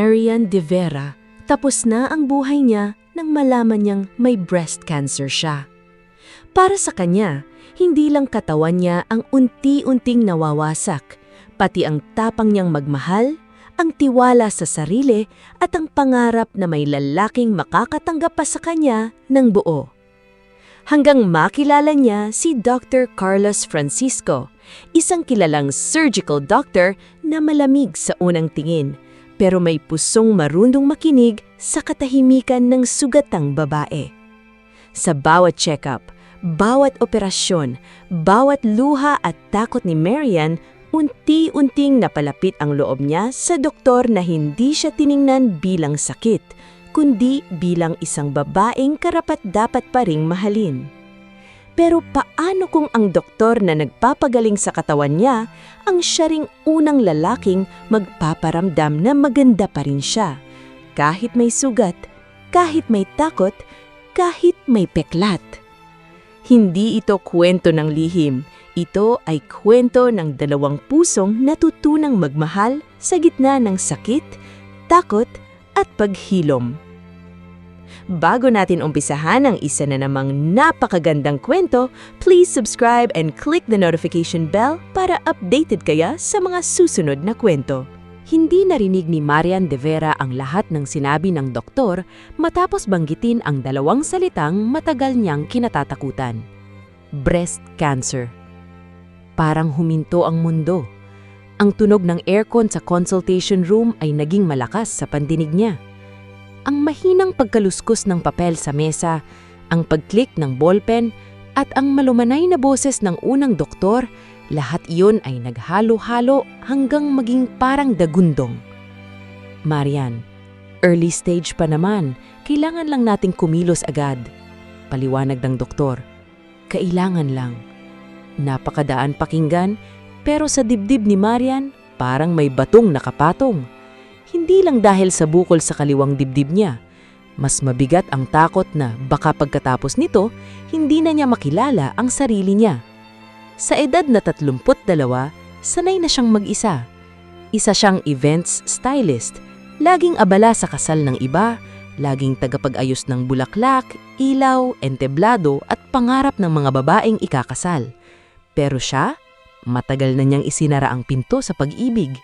Marian de Vera, tapos na ang buhay niya nang malaman niyang may breast cancer siya. Para sa kanya, hindi lang katawan niya ang unti-unting nawawasak, pati ang tapang niyang magmahal, ang tiwala sa sarili at ang pangarap na may lalaking makakatanggap pa sa kanya ng buo. Hanggang makilala niya si Dr. Carlos Francisco, isang kilalang surgical doctor na malamig sa unang tingin, pero may pusong marunong makinig sa katahimikan ng sugatang babae. Sa bawat check-up, bawat operasyon, bawat luha at takot ni Marian, unti-unting napalapit ang loob niya sa doktor na hindi siya tiningnan bilang sakit, kundi bilang isang babaeng karapat-dapat pa ring mahalin. Pero paano kung ang doktor na nagpapagaling sa katawan niya ang siya ring unang lalaking magpaparamdam na maganda pa rin siya? Kahit may sugat, kahit may takot, kahit may peklat. Hindi ito kwento ng lihim. Ito ay kwento ng dalawang pusong natutunang magmahal sa gitna ng sakit, takot at paghilom. Bago natin umpisahan ang isa na namang napakagandang kwento, please subscribe and click the notification bell para updated kaya sa mga susunod na kwento. Hindi narinig ni Marian de Vera ang lahat ng sinabi ng doktor matapos banggitin ang dalawang salitang matagal niyang kinatatakutan. Breast cancer. Parang huminto ang mundo. Ang tunog ng aircon sa consultation room ay naging malakas sa pandinig niya. Ang mahinang pagkaluskos ng papel sa mesa, ang pag-click ng ballpen, at ang malumanay na boses ng unang doktor, lahat iyon ay naghalo-halo hanggang maging parang dagundong. Marian, early stage pa naman, kailangan lang nating kumilos agad. Paliwanag ng doktor, kailangan lang. Napakadaan pakinggan, pero sa dibdib ni Marian, parang may batong nakapatong. Hindi lang dahil sa bukol sa kaliwang dibdib niya. Mas mabigat ang takot na baka pagkatapos nito, hindi na niya makilala ang sarili niya. Sa edad na 32, sanay na siyang mag-isa. Isa siyang events stylist, laging abala sa kasal ng iba, laging tagapag-ayos ng bulaklak, ilaw, entablado at pangarap ng mga babaeng ikakasal. Pero siya, matagal na niyang isinara ang pinto sa pag-ibig.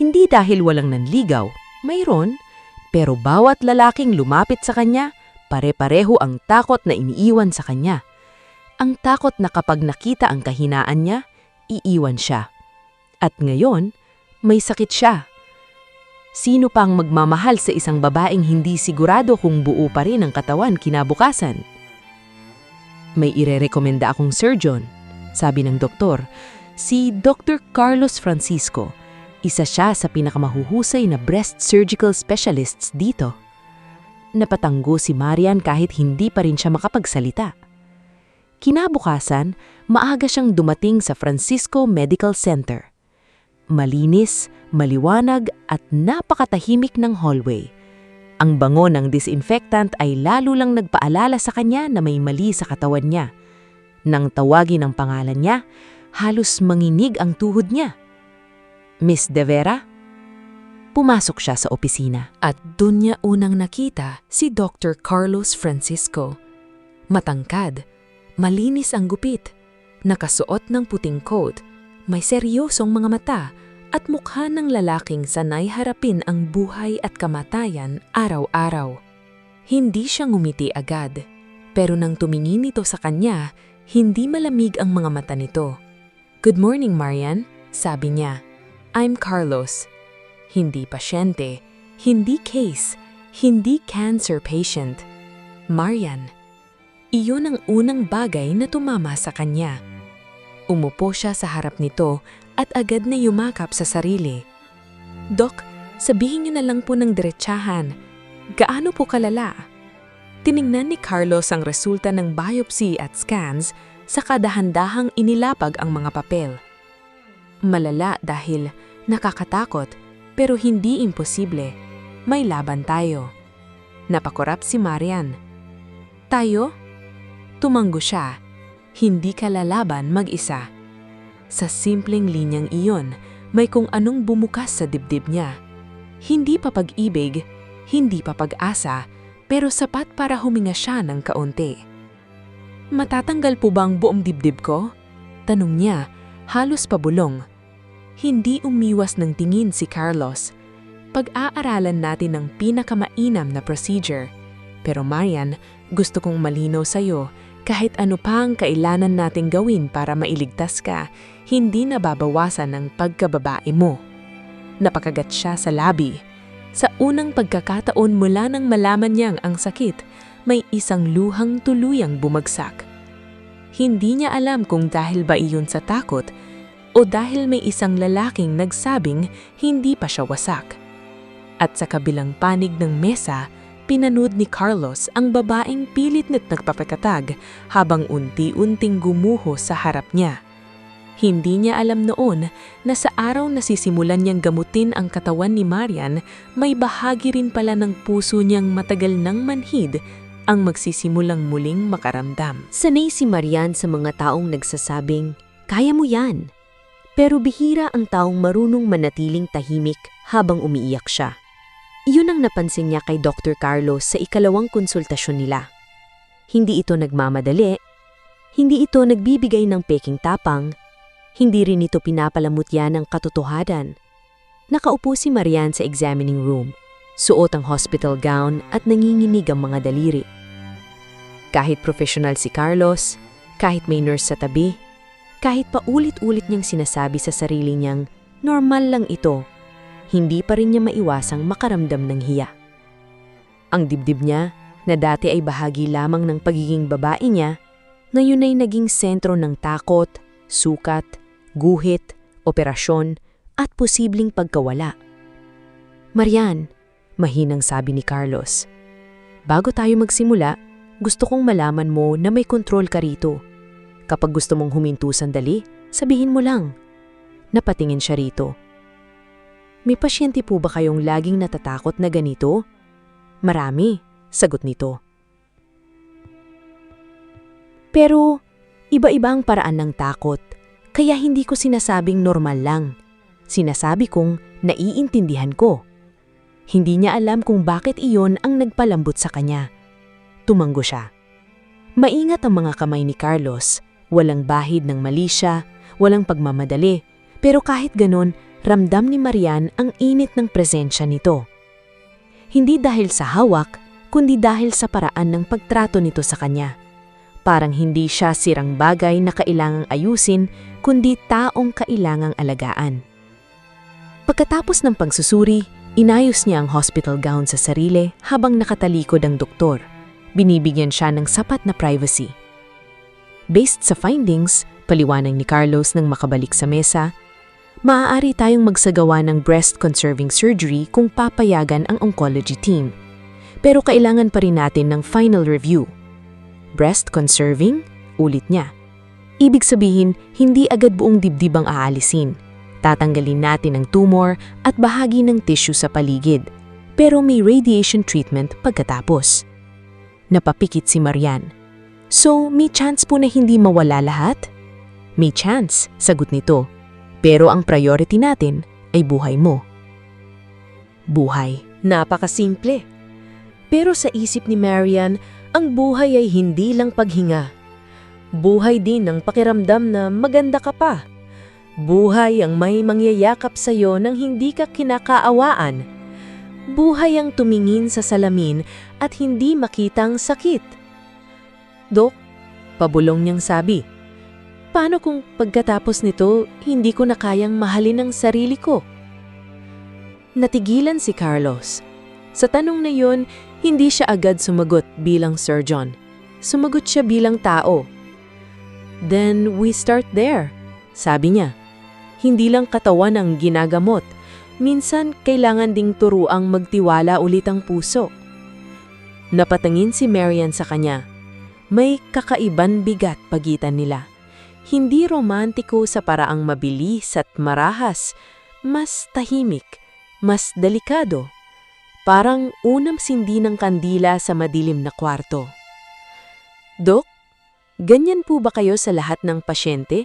Hindi dahil walang nanligaw, mayroon, pero bawat lalaking lumapit sa kanya, pare-pareho ang takot na iniiwan sa kanya. Ang takot na kapag nakita ang kahinaan niya, iiwan siya. At ngayon, may sakit siya. Sino pang magmamahal sa isang babaeng hindi sigurado kung buo pa rin ang katawan kinabukasan? May irerekomenda akong surgeon, sabi ng doktor, si Dr. Carlos Francisco. Isa siya sa pinakamahuhusay na breast surgical specialists dito. Napatanggo si Marian kahit hindi pa rin siya makapagsalita. Kinabukasan, maaga siyang dumating sa Francisco Medical Center. Malinis, maliwanag at napakatahimik ng hallway. Ang bango ng disinfectant ay lalo lang nagpaalala sa kanya na may mali sa katawan niya. Nang tawagin ang pangalan niya, halos manginig ang tuhod niya. Miss de Vera? Pumasok siya sa opisina. At dun niya unang nakita si Dr. Carlos Francisco. Matangkad, malinis ang gupit, nakasuot ng puting coat, may seryosong mga mata at mukha ng lalaking sanay harapin ang buhay at kamatayan araw-araw. Hindi siya ngumiti agad, pero nang tumingin ito sa kanya, hindi malamig ang mga mata nito. "Good morning, Marian," sabi niya. "I'm Carlos." Hindi pasyente, hindi case, hindi cancer patient. Marian. Iyon ang unang bagay na tumama sa kanya. Umupo siya sa harap nito at agad na yumakap sa sarili. "Dok, sabihin niyo na lang po ng diretsahan. Gaano po kalala?" Tiningnan ni Carlos ang resulta ng biopsy at scans, saka dahan-dahang inilapag ang mga papel. Malala dahil nakakatakot, pero hindi imposible. May laban tayo. Napakurap si Marian. "Tayo?" Tumanggo siya. Hindi ka lalaban mag-isa. Sa simpleng linyang iyon, may kung anong bumukas sa dibdib niya. Hindi pa pag-ibig, hindi pa pag-asa, pero sapat para huminga siya ng kaunti. Matatanggal po ba ang buong dibdib ko? Tanong niya, halos pabulong. Hindi umiwas ng tingin si Carlos. Pag-aaralan natin ang pinakamainam na procedure. Pero Marian, gusto kong malinaw sa'yo, kahit ano pa ang kailangan nating gawin para mailigtas ka, hindi nababawasan ang pagkababae mo. Napakagat siya sa labi. Sa unang pagkakataon mula nang malaman niyang ang sakit, may isang luhang tuluyang bumagsak. Hindi niya alam kung dahil ba iyon sa takot o dahil may isang lalaking nagsabing hindi pa siya wasak. At sa kabilang panig ng mesa, pinanood ni Carlos ang babaeng pilit na't nagpapakatag habang unti-unting gumuho sa harap niya. Hindi niya alam noon na sa araw na sisimulan niyang gamutin ang katawan ni Marian, may bahagi rin pala ng puso niyang matagal nang manhid ang magsisimulang muling makaramdam. Sanay si Marian sa mga taong nagsasabing, "Kaya mo yan." Pero bihira ang taong marunong manatiling tahimik habang umiiyak siya. Iyon ang napansin niya kay Dr. Carlos sa ikalawang konsultasyon nila. Hindi ito nagmamadali, hindi ito nagbibigay ng peking tapang, hindi rin ito pinapalamutya ng katotohanan. Nakaupo si Marian sa examining room, suot ang hospital gown at nanginginig ang mga daliri. Kahit professional si Carlos, kahit may nurse sa tabi, kahit paulit-ulit niyang sinasabi sa sarili niyang normal lang ito, hindi pa rin niya maiwasang makaramdam ng hiya. Ang dibdib niya, na dati ay bahagi lamang ng pagiging babae niya, ngayon ay naging sentro ng takot, sukat, guhit, operasyon, at posibleng pagkawala. "Marian," mahinang sabi ni Carlos, "bago tayo magsimula, gusto kong malaman mo na may kontrol ka rito. Kapag gusto mong huminto sandali, sabihin mo lang." Napatingin siya rito. "May pasyente po ba kayong laging natatakot na ganito?" "Marami," sagot nito. "Pero iba-iba ang paraan ng takot, kaya hindi ko sinasabing normal lang. Sinasabi kong naiintindihan ko." Hindi niya alam kung bakit iyon ang nagpalambot sa kanya. Tumanggo siya. Maingat ang mga kamay ni Carlos, walang bahid ng mali siya, walang pagmamadali, pero kahit ganon, ramdam ni Marian ang init ng presensya nito. Hindi dahil sa hawak, kundi dahil sa paraan ng pagtrato nito sa kanya. Parang hindi siya sirang bagay na kailangang ayusin, kundi taong kailangang alagaan. Pagkatapos ng pagsusuri, inayos niya ang hospital gown sa sarili habang nakatalikod ang doktor. Binibigyan siya ng sapat na privacy. Based sa findings, paliwanag ni Carlos nang makabalik sa mesa, maaari tayong magsagawa ng breast-conserving surgery kung papayagan ang oncology team. Pero kailangan pa rin natin ng final review. Breast-conserving? Ulit niya. Ibig sabihin, hindi agad buong dibdib ang aalisin. Tatanggalin natin ang tumor at bahagi ng tissue sa paligid. Pero may radiation treatment pagkatapos. Napapikit si Marian. "So, may chance po na hindi mawala lahat?" "May chance," sagot nito. "Pero ang priority natin ay buhay mo." Buhay. Napakasimple. Pero sa isip ni Marian, ang buhay ay hindi lang paghinga. Buhay din ang pakiramdam na maganda ka pa. Buhay ang may mangyayakap sa'yo nang hindi ka kinakaawaan. Buhay ang tumingin sa salamin at hindi makitang sakit. "Dok," pabulong niyang sabi, "paano kung pagkatapos nito, hindi ko na kayang mahalin ang sarili ko?" Natigilan si Carlos. Sa tanong na yun, hindi siya agad sumagot bilang surgeon. Sumagot siya bilang tao. "Then we start there," sabi niya. "Hindi lang katawan ang ginagamot. Minsan, kailangan ding turuang magtiwala ulit ang puso." Napatangin si Marian sa kanya. May kakaiban bigat pagitan nila. Hindi romantiko sa paraang mabilis at marahas, mas tahimik, mas delikado. Parang unang sindi ng kandila sa madilim na kwarto. "Dok, ganyan po ba kayo sa lahat ng pasyente?"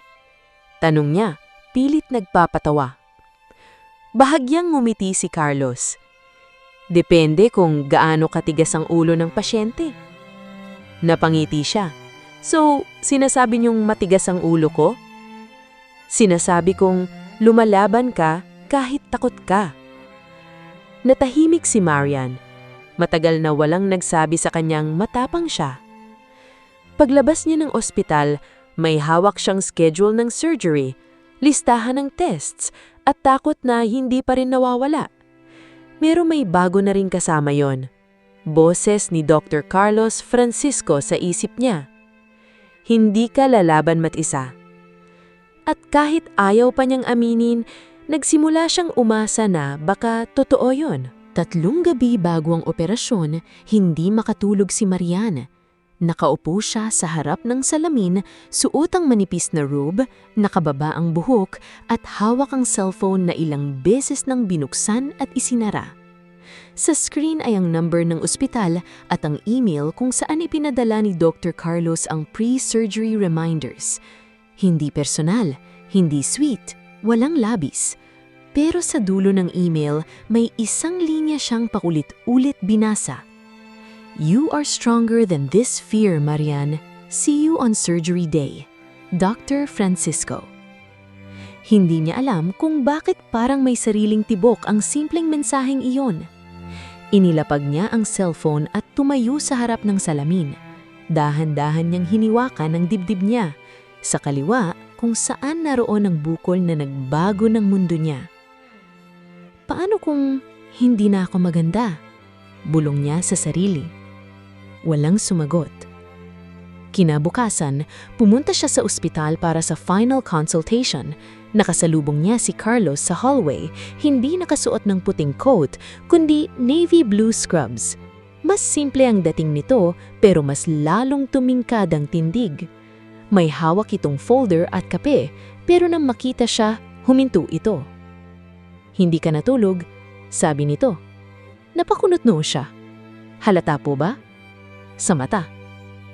Tanong niya, pilit nagpapatawa. Bahagyang ngumiti si Carlos. Depende kung gaano katigas ang ulo ng pasyente. Napangiti siya. So, sinasabi niyong matigas ang ulo ko? Sinasabi kong lumalaban ka kahit takot ka. Natahimik si Marian. Matagal na walang nagsabi sa kanyang matapang siya. Paglabas niya ng ospital, may hawak siyang schedule ng surgery, listahan ng tests, at takot na hindi pa rin nawawala. Pero may bago na rin kasama yon. Boses ni Dr. Carlos Francisco sa isip niya. Hindi ka lalaban mag-isa. At kahit ayaw pa niyang aminin, nagsimula siyang umasa na baka totoo yon. 3 gabi bago ang operasyon, hindi makatulog si Marian. Nakaupo siya sa harap ng salamin, suot ang manipis na robe, nakababa ang buhok at hawak ang cellphone na ilang beses nang binuksan at isinara. Sa screen ay ang number ng ospital at ang email kung saan ipinadala ni Dr. Carlos ang pre-surgery reminders. Hindi personal, hindi sweet, walang labis. Pero sa dulo ng email, may isang linya siyang paulit-ulit binasa. You are stronger than this fear, Marian. See you on surgery day. Dr. Francisco. Hindi niya alam kung bakit parang may sariling tibok ang simpleng mensaheng iyon. Inilapag niya ang cellphone at tumayo sa harap ng salamin. Dahan-dahan niyang hiniwakan ang dibdib niya. Sa kaliwa, kung saan naroon ang bukol na nagbago ng mundo niya. Paano kung hindi na ako maganda? Bulong niya sa sarili. Walang sumagot. Kinabukasan, pumunta siya sa ospital para sa final consultation. Nakasalubong niya si Carlos sa hallway, hindi nakasuot ng puting coat, kundi navy blue scrubs. Mas simple ang dating nito, pero mas lalong tumingkad ang tindig. May hawak itong folder at kape, pero nang makita siya, huminto ito. Hindi ka natulog, sabi nito. Napakunot-no siya. Halata po ba? Sa mata.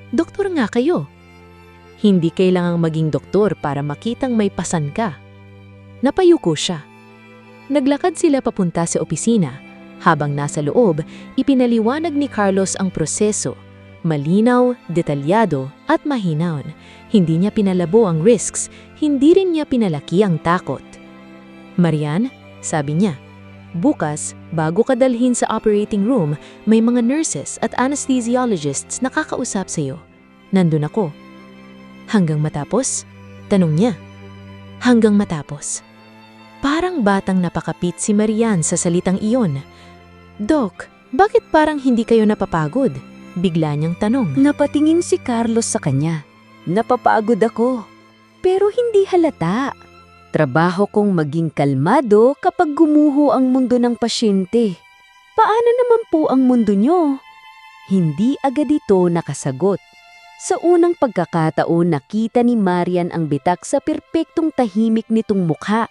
Doktor nga kayo. Hindi kailangang maging doktor para makitang may pasan ka. Napayuko siya. Naglakad sila papunta sa opisina. Habang nasa loob, ipinaliwanag ni Carlos ang proseso. Malinaw, detalyado, at mahinahon. Hindi niya pinalabo ang risks, hindi rin niya pinalaki ang takot. Marian, sabi niya, bukas, bago ka dalhin sa operating room, may mga nurses at anesthesiologists na kakausap sa iyo. Nandun ako. Hanggang matapos? Tanong niya. Hanggang matapos. Parang batang napakapit si Marian sa salitang iyon. Dok, bakit parang hindi kayo napapagod? Bigla niyang tanong. Napatingin si Carlos sa kanya. Napapagod ako, pero hindi halata. Trabaho kong maging kalmado kapag gumuho ang mundo ng pasyente. Paano naman po ang mundo nyo? Hindi agad ito nakasagot. Sa unang pagkakataon, nakita ni Marian ang bitak sa perpektong tahimik nitong mukha.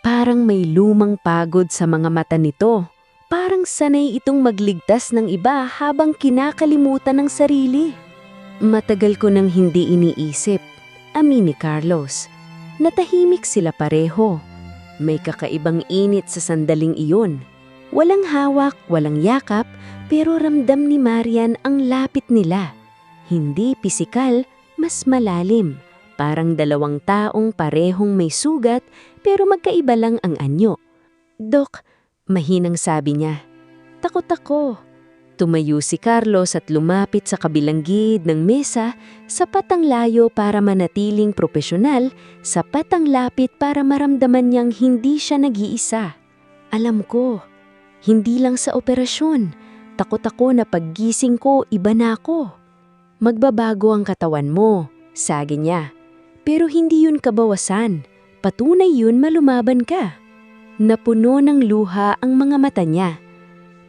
Parang may lumang pagod sa mga mata nito. Parang sanay itong magligtas ng iba habang kinakalimutan ng sarili. Matagal ko nang hindi iniisip, amin ni Carlos. Natahimik sila pareho. May kakaibang init sa sandaling iyon. Walang hawak, walang yakap, pero ramdam ni Marian ang lapit nila. Hindi pisikal, mas malalim. Parang dalawang taong parehong may sugat, pero magkaiba lang ang anyo. Dok, mahinang sabi niya. Takot ako. Tumayo si Carlos at lumapit sa kabilang gilid ng mesa, sapat ang layo para manatiling propesyonal, sapat ang lapit para maramdaman niyang hindi siya nag-iisa. Alam ko, hindi lang sa operasyon. Takot ako na paggising ko, iba na ako. Magbabago ang katawan mo, sabi niya. Pero hindi yun kabawasan. Patunay yun malumaban ka. Napuno ng luha ang mga mata niya.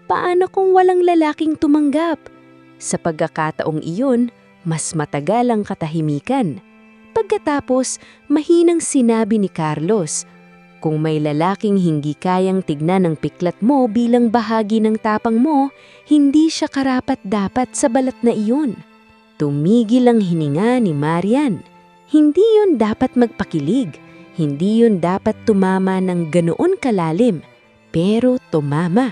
Paano kung walang lalaking tumanggap? Sa pagkakataong iyon, mas matagal ang katahimikan. Pagkatapos, mahinang sinabi ni Carlos, kung may lalaking hindi kayang tignan ang piklat mo bilang bahagi ng tapang mo, hindi siya karapat-dapat sa balat na iyon. Tumigil ang hininga ni Marian. Hindi yun dapat magpakilig. Hindi yun dapat tumama ng ganoon kalalim. Pero tumama.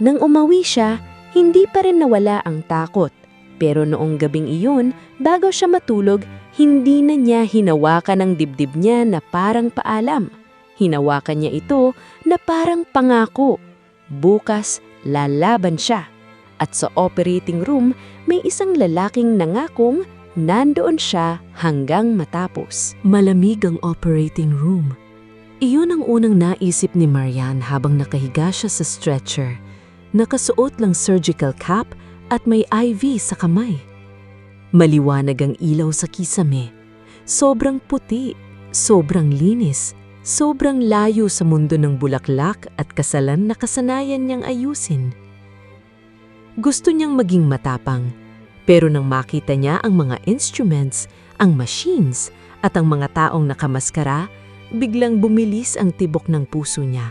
Nang umawi siya, hindi pa rin nawala ang takot. Pero noong gabing iyon, bago siya matulog, hindi na niya hinawakan ang dibdib niya na parang paalam. Hinawakan niya ito na parang pangako. Bukas, lalaban siya. At sa operating room, may isang lalaking nangakong nandoon siya hanggang matapos. Malamig ang operating room. Iyon ang unang naisip ni Marian habang nakahiga siya sa stretcher. Nakasuot lang surgical cap at may IV sa kamay. Maliwanag ang ilaw sa kisame. Sobrang puti, sobrang linis, sobrang layo sa mundo ng bulaklak at kasalan na kasanayan niyang ayusin. Gusto niyang maging matapang, pero nang makita niya ang mga instruments, ang machines, at ang mga taong nakamaskara, biglang bumilis ang tibok ng puso niya.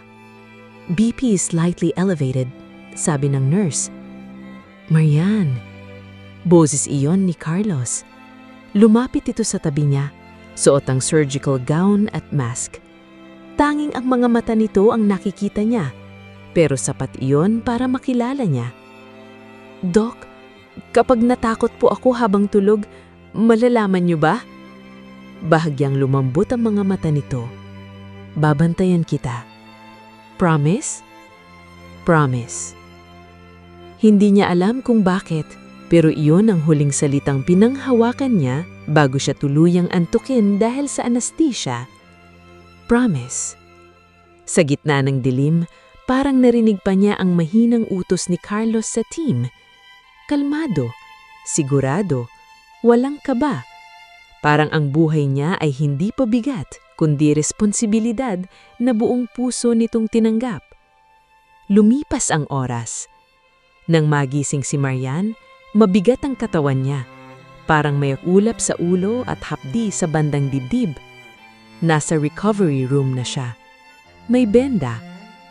BP is slightly elevated, sabi ng nurse. Marian, boses iyon ni Carlos. Lumapit ito sa tabi niya, suot ang surgical gown at mask. Tanging ang mga mata nito ang nakikita niya, pero sapat iyon para makilala niya. Doc, kapag natakot po ako habang tulog, malalaman niyo ba? Bahagyang lumambot ang mga mata nito. Babantayan kita. Promise? Promise. Hindi niya alam kung bakit, pero iyon ang huling salitang pinanghawakan niya bago siya tuluyang antukin dahil sa anesthesia. Promise. Sa gitna ng dilim, parang narinig pa niya ang mahinang utos ni Carlos sa team. Kalmado, sigurado, walang kaba. Parang ang buhay niya ay hindi pa bigat, kundi responsibilidad na buong puso nitong tinanggap. Lumipas ang oras. Nang magising si Marian, mabigat ang katawan niya. Parang may ulap sa ulo at hapdi sa bandang dibdib. Nasa recovery room na siya. May benda,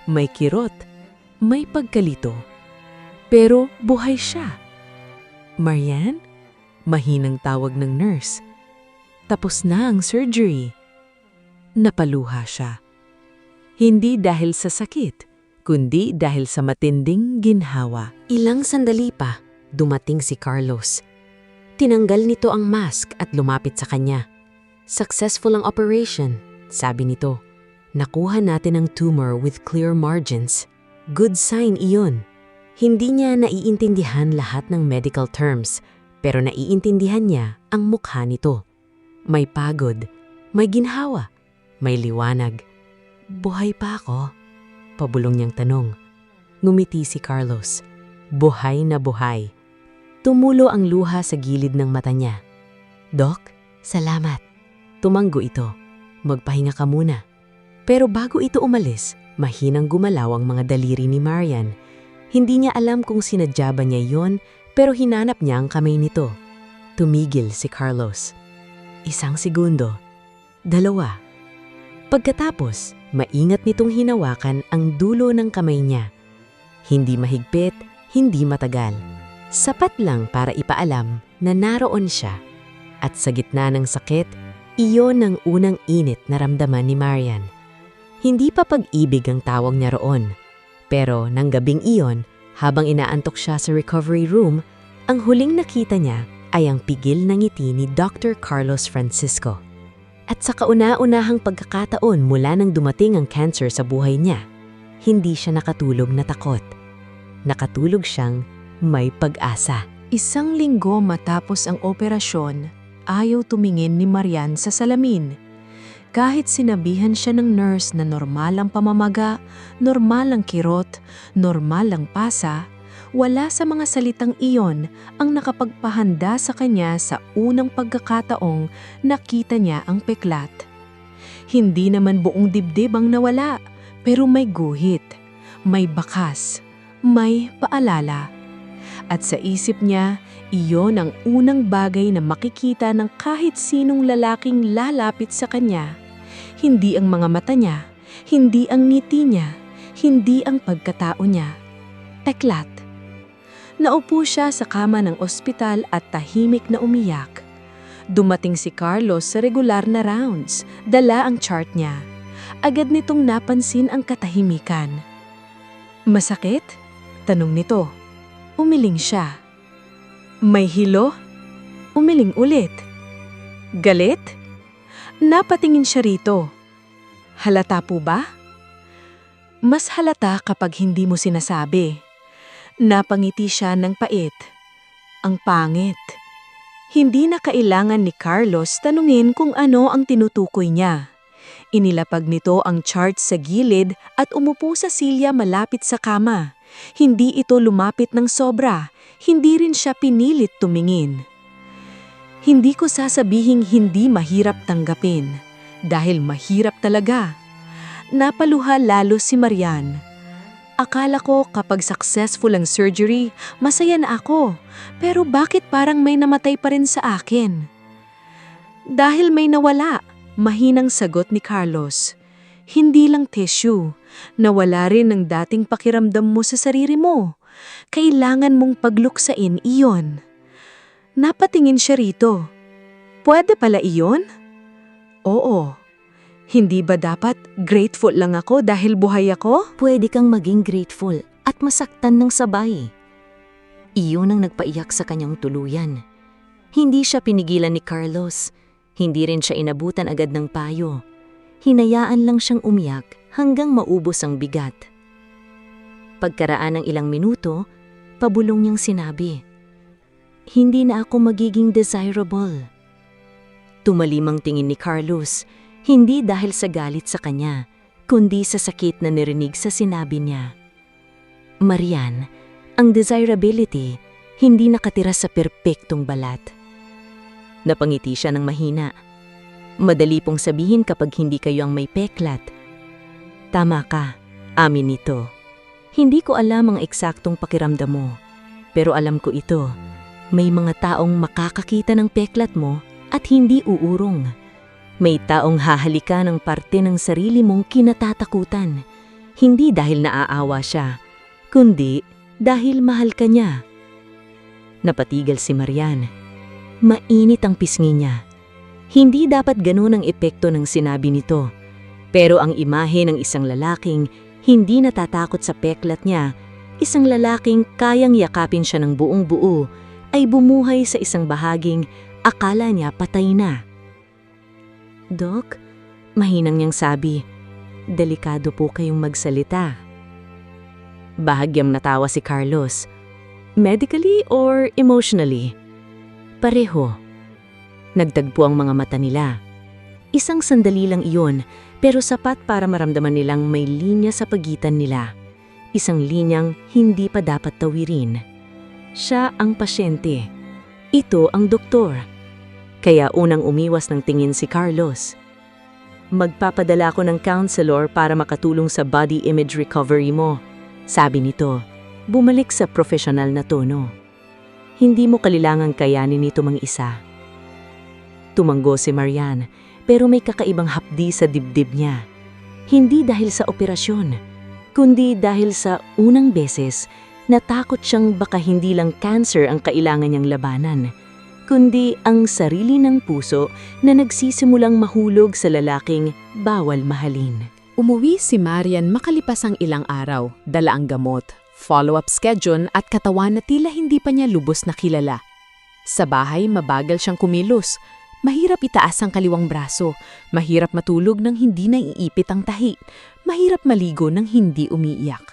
may kirot, may pagkalito. Pero buhay siya. Marian? Mahinang tawag ng nurse. Tapos na ang surgery. Napaluha siya. Hindi dahil sa sakit, kundi dahil sa matinding ginhawa. Ilang sandali pa, dumating si Carlos. Tinanggal nito ang mask at lumapit sa kanya. Successful ang operation, sabi nito. Nakuha natin ang tumor with clear margins. Good sign iyon. Hindi niya naiintindihan lahat ng medical terms, pero naiintindihan niya ang mukha nito. May pagod, may ginhawa, may liwanag. Buhay pa ako? Pabulong niyang tanong. Ngumiti si Carlos. Buhay na buhay. Tumulo ang luha sa gilid ng mata niya. Doc, salamat. Tumanggo ito. Magpahinga ka muna. Pero bago ito umalis, mahinang gumalaw ang mga daliri ni Marian. Hindi niya alam kung sinadya ba niya yon, pero hinanap niya ang kamay nito. Tumigil si Carlos. 1 segundo. 2. Pagkatapos, maingat nitong hinawakan ang dulo ng kamay niya. Hindi mahigpit, hindi matagal. Sapat lang para ipaalam na naroon siya. At sa gitna ng sakit, iyon ang unang init na ramdaman ni Marian. Hindi pa pag-ibig ang tawag niya roon. Pero nang gabing iyon, habang inaantok siya sa recovery room, ang huling nakita niya ay ang pigil ng ngiti ni Dr. Carlos Francisco. At sa kauna-unahang pagkakataon mula nang dumating ang cancer sa buhay niya, hindi siya nakatulog na takot. Nakatulog siyang may pag-asa. 1 linggo matapos ang operasyon, ayaw tumingin ni Marian sa salamin. Kahit sinabihan siya ng nurse na normal ang pamamaga, normal ang kirot, normal ang pasa, wala sa mga salitang iyon ang nakapagpahanda sa kanya sa unang pagkakataong nakita niya ang peklat. Hindi naman buong dibdib ang nawala, pero may guhit, may bakas, may paalala. At sa isip niya, iyon ang unang bagay na makikita ng kahit sinong lalaking lalapit sa kanya. Hindi ang mga mata niya, hindi ang ngiti niya, hindi ang pagkatao niya. Peklat. Naupo siya sa kama ng ospital at tahimik na umiyak. Dumating si Carlos sa regular na rounds, dala ang chart niya. Agad nitong napansin ang katahimikan. Masakit? Tanong nito. Umiling siya. May hilo? Umiling ulit. Galit? Napatingin siya rito. Halata po ba? Mas halata kapag hindi mo sinasabi. Napangiti siya ng pait. Ang pangit. Hindi na kailangan ni Carlos tanungin kung ano ang tinutukoy niya. Inilapag nito ang chart sa gilid at umupo sa silya malapit sa kama. Hindi ito lumapit ng sobra. Hindi rin siya pinilit tumingin. Hindi ko sasabihing hindi mahirap tanggapin. Dahil mahirap talaga. Napaluha lalo si Marian. Akala ko kapag successful ang surgery, masaya na ako. Pero bakit parang may namatay pa rin sa akin? Dahil may nawala, mahinang sagot ni Carlos. Hindi lang tissue, nawala rin ang dating pakiramdam mo sa sarili mo. Kailangan mong pagluksain iyon. Napatingin siya rito. Pwede pala iyon? Oo. Hindi ba dapat grateful lang ako dahil buhay ako? Pwede kang maging grateful at masaktan ng sabay. Iyon ang nagpaiyak sa kanyang tuluyan. Hindi siya pinigilan ni Carlos. Hindi rin siya inabutan agad ng payo. Hinayaan lang siyang umiyak hanggang maubos ang bigat. Pagkaraan ng ilang minuto, pabulong niyang sinabi, "Hindi na ako magiging desirable." Tumalimang tingin ni Carlos, hindi dahil sa galit sa kanya, kundi sa sakit na narinig sa sinabi niya. Marian, ang desirability hindi nakatira sa perpektong balat. Napangiti siya ng mahina. Madali pong sabihin kapag hindi kayo ang may peklat. Tama ka, amin nito. Hindi ko alam ang eksaktong pakiramdam mo, pero alam ko ito. May mga taong makakakita ng peklat mo at hindi uurong. May taong hahalika ng parte ng sarili mong kinatatakutan. Hindi dahil naaawa siya, kundi dahil mahal ka niya. Napatigal si Marian. Mainit ang pisngi niya. Hindi dapat ganun ang epekto ng sinabi nito. Pero ang imahe ng isang lalaking hindi natatakot sa peklat niya, isang lalaking kayang yakapin siya ng buong buo, ay bumuhay sa isang bahaging akala niya patay na. Dok, mahinang niyang sabi, delikado po kayong magsalita. Bahagyang natawa si Carlos. Medically or emotionally? Pareho. Nagtagpo ang mga mata nila. Isang sandali lang iyon, pero sapat para maramdaman nilang may linya sa pagitan nila. Isang linyang hindi pa dapat tawirin. Siya ang pasyente. Ito ang doktor. Kaya unang umiwas ng tingin si Carlos. Magpapadala ko ng counselor para makatulong sa body image recovery mo, sabi nito. Bumalik sa profesional na tono. Hindi mo kailangang kayanin nito mang-isa. Tumanggo si Marian, pero may kakaibang hapdi sa dibdib niya. Hindi dahil sa operasyon, kundi dahil sa unang beses natakot siyang baka hindi lang cancer ang kailangan niyang labanan, kundi ang sarili ng puso na nagsisimulang mahulog sa lalaking bawal mahalin. Umuwi si Marian makalipas ang ilang araw, dala ang gamot, follow-up schedule at katawan na tila hindi pa niya lubos na kilala. Sa bahay, mabagal siyang kumilos. Mahirap itaas ang kaliwang braso, mahirap matulog nang hindi naiipit ang tahi, mahirap maligo nang hindi umiiyak.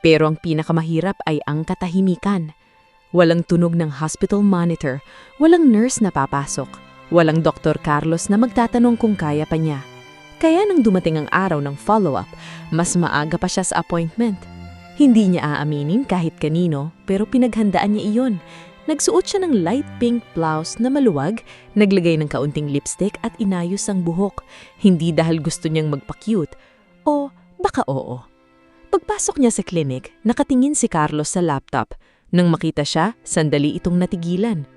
Pero ang pinakamahirap ay ang katahimikan. Walang tunog ng hospital monitor, walang nurse na papasok, walang Dr. Carlos na magtatanong kung kaya pa niya. Kaya nang dumating ang araw ng follow-up, mas maaga pa siya sa appointment. Hindi niya aaminin kahit kanino, pero pinaghandaan niya iyon. Nagsuot siya ng light pink blouse na maluwag, naglagay ng kaunting lipstick at inayos ang buhok. Hindi dahil gusto niyang magpa-cute. O baka oo. Pagpasok niya sa clinic, nakatingin si Carlos sa laptop. Nang makita siya, sandali itong natigilan.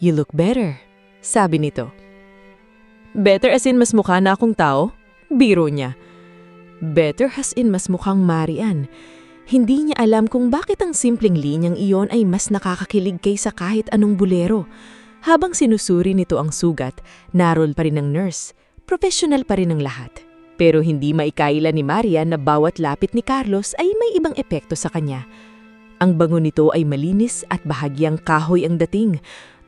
"You look better," sabi nito. "Better as in mas mukha na akong tao?" Biro niya. "Better as in mas mukhang Marian." Hindi niya alam kung bakit ang simpleng linyang iyon ay mas nakakakilig kaysa kahit anong bulero. Habang sinusuri nito ang sugat, naroon pa rin ang nurse. Professional pa rin ang lahat. Pero hindi maikaila ni Marian na bawat lapit ni Carlos ay may ibang epekto sa kanya. Ang bango nito ay malinis at bahagyang kahoy ang dating.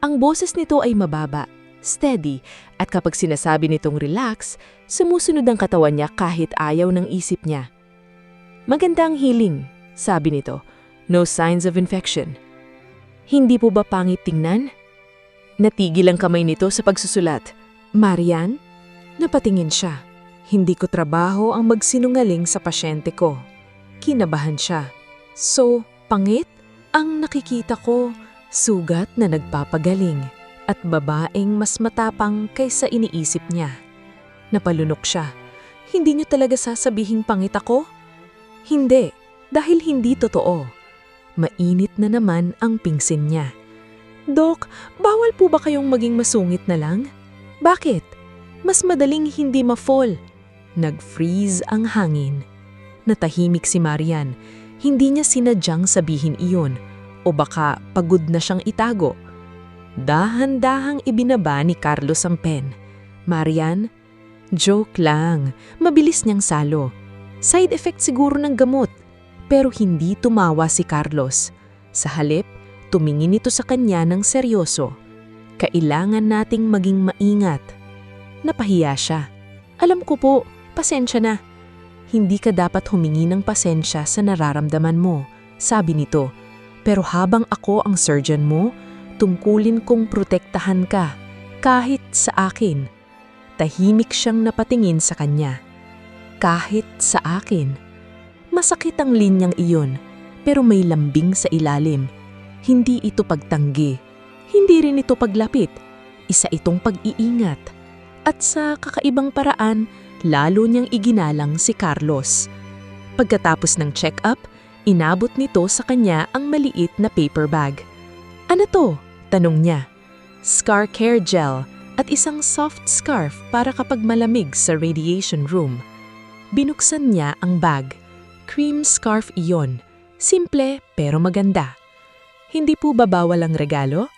Ang boses nito ay mababa, steady, at kapag sinasabi nitong relax, sumusunod ang katawan niya kahit ayaw ng isip niya. Maganda ang healing, sabi nito. No signs of infection. Hindi po ba pangit tingnan? Natigil ang kamay nito sa pagsusulat. Marian? Napatingin siya. Hindi ko trabaho ang magsinungaling sa pasyente ko. Kinabahan siya. So, pangit? Ang nakikita ko, sugat na nagpapagaling at babaeng mas matapang kaysa iniisip niya. Napalunok siya. Hindi niyo talaga sasabihing pangit ako? Hindi, dahil hindi totoo. Mainit na naman ang pingsin niya. Dok, bawal po ba kayong maging masungit na lang? Bakit? Mas madaling hindi ma-fall. Nag-freeze ang hangin. Natahimik si Marian. Hindi niya sinadyang sabihin iyon. O baka pagod na siyang itago. Dahan-dahang ibinaba ni Carlos ang pen. Marian, joke lang. Mabilis niyang salo. Side effect siguro ng gamot. Pero hindi tumawa si Carlos. Sa halip, tumingin ito sa kanya ng seryoso. Kailangan nating maging maingat. Napahiya siya. Alam ko po, pasensya na. Hindi ka dapat humingi ng pasensya sa nararamdaman mo, sabi nito. Pero habang ako ang surgeon mo, tungkulin kong protektahan ka, kahit sa akin. Tahimik siyang napatingin sa kanya. Kahit sa akin. Masakit ang linyang iyon, pero may lambing sa ilalim. Hindi ito pagtanggi. Hindi rin ito paglapit. Isa itong pag-iingat. At sa kakaibang paraan, lalo niyang iginalang si Carlos. Pagkatapos ng check-up, inabot nito sa kanya ang maliit na paper bag. Ano to? Tanong niya. Scar care gel at isang soft scarf para kapag malamig sa radiation room. Binuksan niya ang bag. Cream scarf iyon. Simple pero maganda. Hindi po ba bawal ang regalo?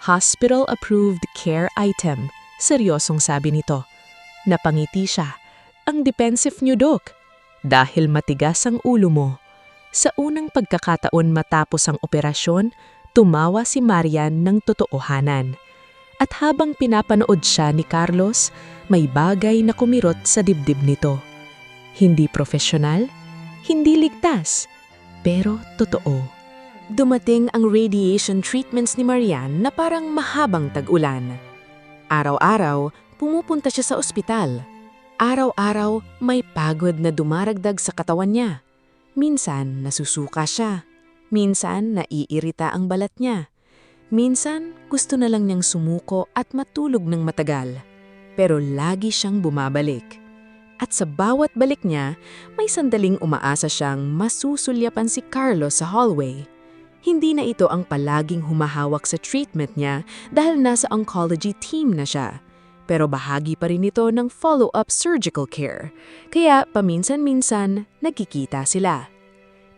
Hospital-approved care item. Seryosong sabi nito. Napangiti siya. Ang defensive niyo, Doc. Dahil matigas ang ulo mo. Sa unang pagkakataon matapos ang operasyon, tumawa si Marian ng totoohanan. At habang pinapanood siya ni Carlos, may bagay na kumirot sa dibdib nito. Hindi profesional, hindi ligtas, pero totoo. Dumating ang radiation treatments ni Marian na parang mahabang tag-ulan. Araw-araw, pumupunta siya sa ospital. Araw-araw, may pagod na dumaragdag sa katawan niya. Minsan, nasusuka siya. Minsan, naiirita ang balat niya. Minsan, gusto na lang niyang sumuko at matulog ng matagal. Pero lagi siyang bumabalik. At sa bawat balik niya, may sandaling umaasa siyang masusulyapan si Carlos sa hallway. Hindi na ito ang palaging humahawak sa treatment niya dahil nasa oncology team na siya. Pero bahagi pa rin ito ng follow-up surgical care. Kaya paminsan-minsan, nagkikita sila.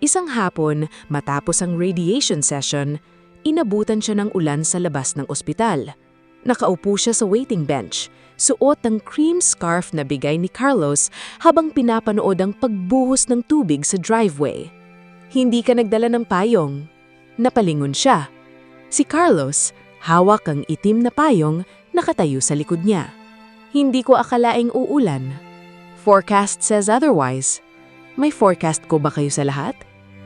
Isang hapon, matapos ang radiation session, inabutan siya ng ulan sa labas ng ospital. Nakaupo siya sa waiting bench, suot ang cream scarf na bigay ni Carlos habang pinapanood ang pagbuhos ng tubig sa driveway. Hindi ka nagdala ng payong. Napalingon siya. Si Carlos, hawak ang itim na payong, nakatayo sa likod niya. Hindi ko akalaing uulan. Forecast says otherwise. May forecast ko ba kayo sa lahat?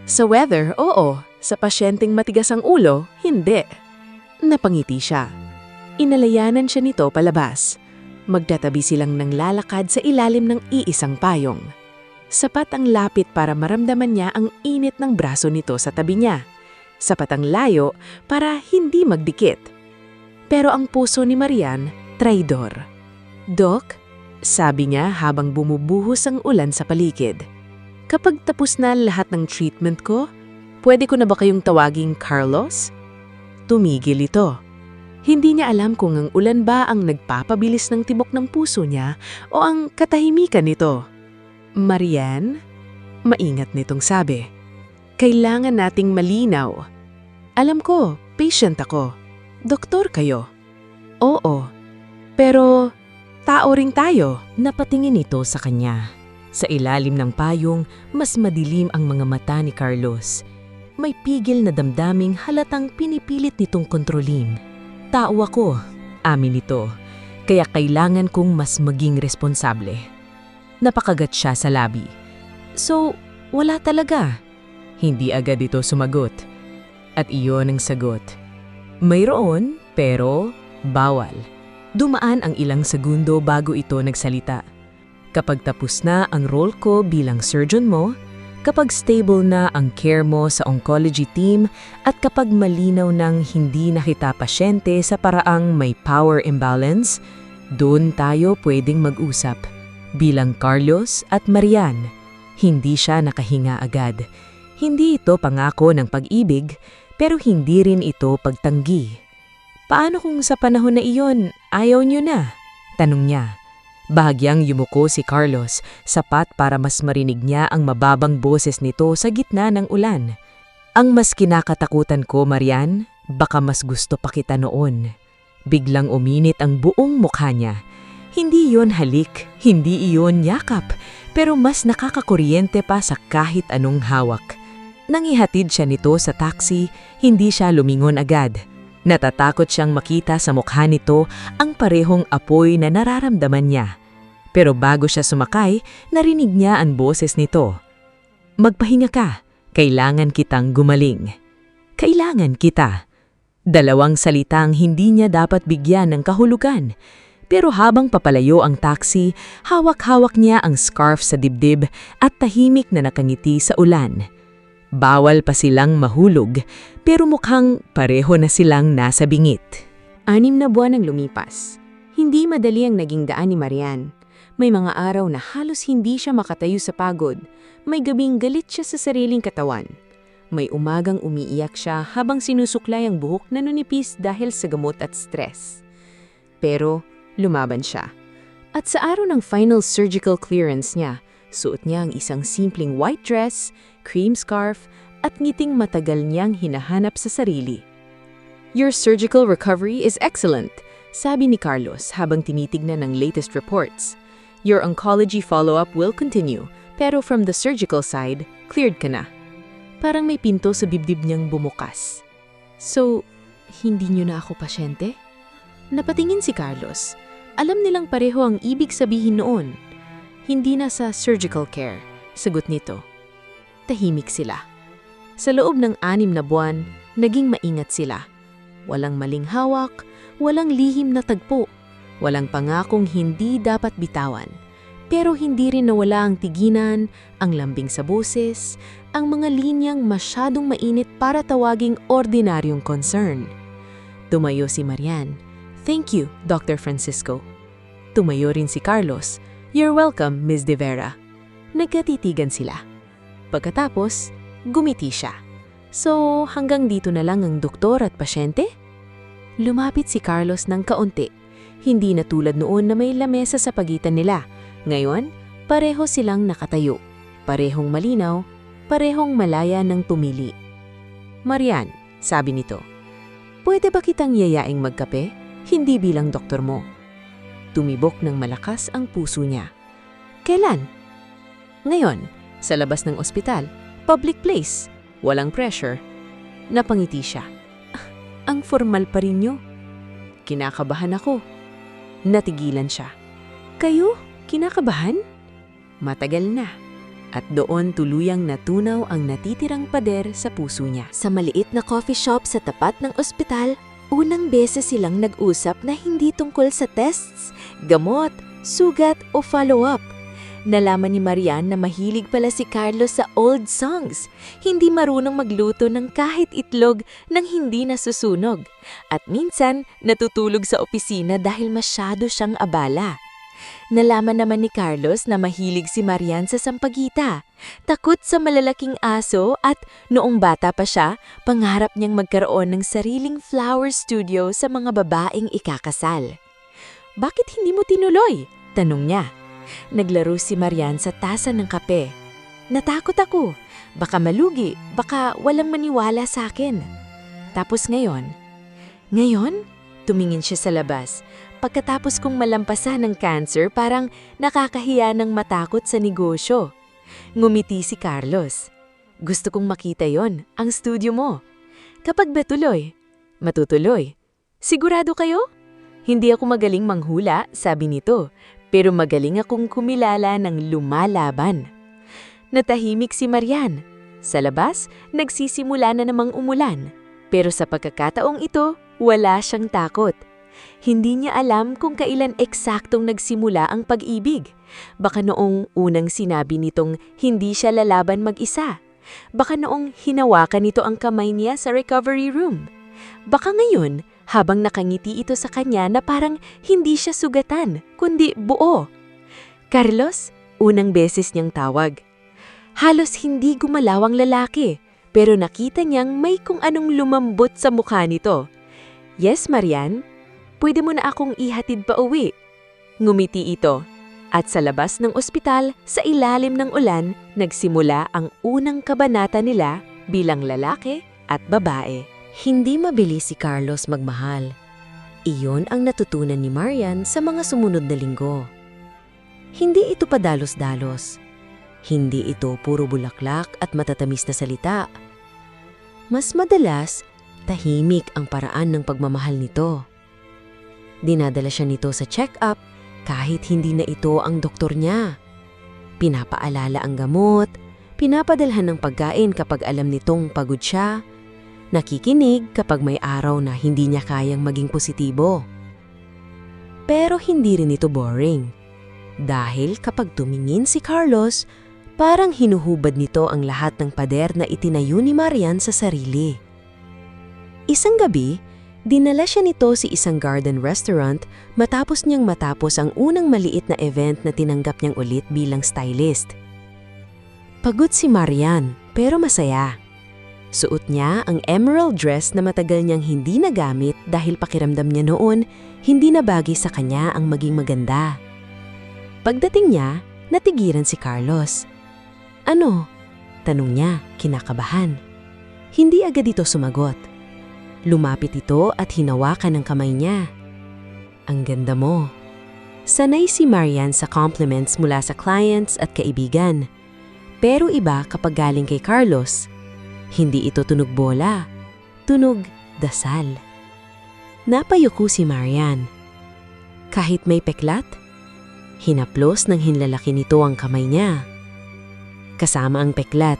Sa weather, oo. Sa pasyenteng matigas ang ulo, hindi. Napangiti siya. Inalayanan siya nito palabas. Magtatabi silang nanglalakad sa ilalim ng iisang payong. Sapat ang lapit para maramdaman niya ang init ng braso nito sa tabi niya. Sapat ang layo para hindi magdikit. Pero ang puso ni Marian, traidor. Doc, sabi niya habang bumubuhos ang ulan sa paligid. Kapag tapos na lahat ng treatment ko, pwede ko na ba kayong tawaging Carlos? Tumigil ito. Hindi niya alam kung ang ulan ba ang nagpapabilis ng tibok ng puso niya o ang katahimikan nito. Marian, maingat nitong sabi. Kailangan nating malinaw. Alam ko, patient ako. Doktor kayo. Oo, pero tao ring tayo. Napatingin ito sa kanya. Sa ilalim ng payong, mas madilim ang mga mata ni Carlos. May pigil na damdaming halatang pinipilit nitong kontrolin. Tao ako, amin nito, kaya kailangan kong mas maging responsable. Napakagat siya sa labi. So, wala talaga. Hindi agad ito sumagot. At iyon ang sagot. Mayroon, pero bawal. Dumaan ang ilang segundo bago ito nagsalita. Kapag tapos na ang role ko bilang surgeon mo, kapag stable na ang care mo sa oncology team, at kapag malinaw ng hindi na kita pasyente sa paraang may power imbalance, doon tayo pwedeng mag-usap. Bilang Carlos at Marian, hindi siya nakahinga agad. Hindi ito pangako ng pag-ibig, pero hindi rin ito pagtanggi. Paano kung sa panahon na iyon, ayaw niyo na? Tanong niya. Bahagyang yumuko si Carlos, sapat para mas marinig niya ang mababang boses nito sa gitna ng ulan. Ang mas kinakatakutan ko, Marian, baka mas gusto pa kita noon. Biglang uminit ang buong mukha niya. Hindi iyon halik, hindi iyon yakap, pero mas nakakakuryente pa sa kahit anong hawak. Nang ihatid siya nito sa taxi, hindi siya lumingon agad. Natatakot siyang makita sa mukha nito ang parehong apoy na nararamdaman niya. Pero bago siya sumakay, narinig niya ang boses nito. Magpahinga ka, kailangan kitang gumaling. Kailangan kita. Dalawang salitang hindi niya dapat bigyan ng kahulugan. Pero habang papalayo ang taxi, hawak-hawak niya ang scarf sa dibdib at tahimik na nakangiti sa ulan. Bawal pa silang mahulog, pero mukhang pareho na silang nasa bingit. 6 na buwan ang lumipas. Hindi madali ang naging daan ni Marian. May mga araw na halos hindi siya makatayo sa pagod. May gabing galit siya sa sariling katawan. May umagang umiiyak siya habang sinusuklay ang buhok na nunipis dahil sa gamot at stress. Pero lumaban siya. At sa araw ng final surgical clearance niya, suot niya ang isang simpleng white dress, cream scarf, at ngiting matagal niyang hinahanap sa sarili. Your surgical recovery is excellent, sabi ni Carlos habang tinitignan ang latest reports. Your oncology follow-up will continue, pero from the surgical side, cleared ka na. Parang may pinto sa bibdib niyang bumukas. So, hindi niyo na ako pasyente? Napatingin si Carlos. Alam nilang pareho ang ibig sabihin noon. Hindi na sa surgical care, sagot nito. Tahimik sila. Sa loob ng 6 na buwan, naging maingat sila. Walang maling hawak, walang lihim na tagpo, walang pangakong hindi dapat bitawan. Pero hindi rin nawala ang tiginan, ang lambing sa boses, ang mga linyang masyadong mainit para tawaging ordinaryong concern. Tumayo si Marian. Thank you, Dr. Francisco. Tumayo rin si Carlos. You're welcome, Ms. De Vera. Nagkatitigan sila. Pagkatapos, gumiti siya. So, hanggang dito na lang ang doktor at pasyente? Lumapit si Carlos ng kaunti. Hindi na tulad noon na may lamesa sa pagitan nila. Ngayon, pareho silang nakatayo. Parehong malinaw, parehong malaya ng tumili. Marian, sabi nito, pwede ba kitang yayaing magkape? Hindi bilang doktor mo. Tumibok ng malakas ang puso niya. Kailan? Ngayon, sa labas ng ospital, public place, walang pressure. Napangiti siya. Ang formal pa rin niyo. Kinakabahan ako. Natigilan siya. Kayo? Kinakabahan? Matagal na. At doon tuluyang natunaw ang natitirang pader sa puso niya. Sa maliit na coffee shop sa tapat ng ospital, unang beses silang nag-usap na hindi tungkol sa tests, gamot, sugat o follow-up. Nalaman ni Marian na mahilig pala si Carlos sa old songs, hindi marunong magluto ng kahit itlog nang hindi nasusunog, at minsan natutulog sa opisina dahil masyado siyang abala. Nalaman naman ni Carlos na mahilig si Marian sa sampagita, takot sa malalaking aso at noong bata pa siya, pangarap niyang magkaroon ng sariling flower studio sa mga babaeng ikakasal. Bakit hindi mo tinuloy? Tanong niya. Naglaro si Marian sa tasa ng kape. Natakot ako. Baka malugi, baka walang maniwala sa akin. Tapos ngayon? Tumingin siya sa labas. Pagkatapos kong malampasan ng cancer, parang nakakahiya ng matakot sa negosyo. Ngumiti si Carlos. Gusto kong makita yon, ang studio mo. Kapag betuloy, matutuloy. Sigurado kayo? Hindi ako magaling manghula, sabi nito, pero magaling akong kumilala ng lumalaban. Natahimik si Marian. Sa labas, nagsisimula na namang umulan. Pero sa pagkakataong ito, wala siyang takot. Hindi niya alam kung kailan eksaktong nagsimula ang pag-ibig. Baka noong unang sinabi nitong hindi siya lalaban mag-isa. Baka noong hinawakan nito ang kamay niya sa recovery room. Baka ngayon, habang nakangiti ito sa kanya na parang hindi siya sugatan, kundi buo. Carlos, unang beses niyang tawag. Halos hindi gumalaw ang lalaki, pero nakita niyang may kung anong lumambot sa mukha nito. Yes, Marian, pwede mo na akong ihatid pa uwi. Ngumiti ito. At sa labas ng ospital, sa ilalim ng ulan, nagsimula ang unang kabanata nila bilang lalaki at babae. Hindi mabilis si Carlos magmahal. Iyon ang natutunan ni Marian sa mga sumunod na linggo. Hindi ito padalos-dalos. Hindi ito puro bulaklak at matatamis na salita. Mas madalas, tahimik ang paraan ng pagmamahal nito. Dinadala siya nito sa check-up kahit hindi na ito ang doktor niya. Pinapaalala ang gamot, pinapadalhan ng pagkain kapag alam nitong pagod siya, nakikinig kapag may araw na hindi niya kayang maging positibo. Pero hindi rin ito boring. Dahil kapag tumingin si Carlos, parang hinuhubad nito ang lahat ng pader na itinayo ni Marian sa sarili. Isang gabi, dinala siya nito sa isang garden restaurant matapos niyang matapos ang unang maliit na event na tinanggap niyang ulit bilang stylist. Pagod si Marian, pero masaya. Suot niya ang emerald dress na matagal niyang hindi nagamit dahil pakiramdam niya noon hindi na bagay sa kanya ang maging maganda. Pagdating niya, natigiran si Carlos. Ano? Tanong niya, kinakabahan. Hindi agad ito sumagot. Lumapit ito at hinawakan ang kamay niya. Ang ganda mo. Sanay si Marian sa compliments mula sa clients at kaibigan. Pero iba kapag galing kay Carlos. Hindi ito tunog bola, tunog dasal. Napayuko si Marian. Kahit may peklat, hinaplos ng hinlalaki nito ang kamay niya. Kasama ang peklat.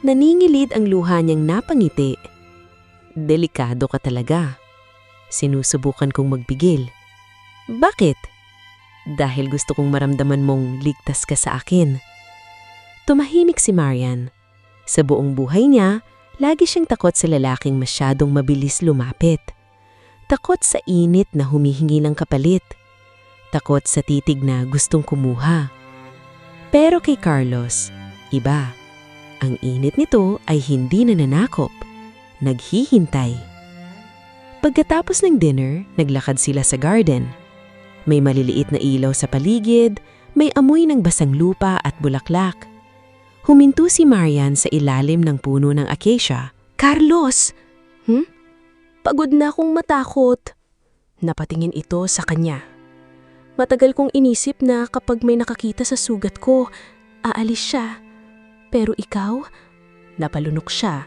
Naningilid ang luha niyang napangiti. Delikado ka talaga. Sinusubukan kong magbigil. Bakit? Dahil gusto kong maramdaman mong ligtas ka sa akin. Tumahimik si Marian. Sa buong buhay niya, lagi siyang takot sa lalaking masyadong mabilis lumapit. Takot sa init na humihingi ng kapalit. Takot sa titig na gustong kumuha. Pero kay Carlos, iba. Ang init nito ay hindi nananakop. Naghihintay. Pagkatapos ng dinner, naglakad sila sa garden. May maliliit na ilaw sa paligid, may amoy ng basang lupa at bulaklak. Huminto si Marian sa ilalim ng puno ng acacia. Carlos! Pagod na akong matakot. Napatingin ito sa kanya. Matagal kong inisip na kapag may nakakita sa sugat ko, aalis siya. Pero ikaw, napalunok siya.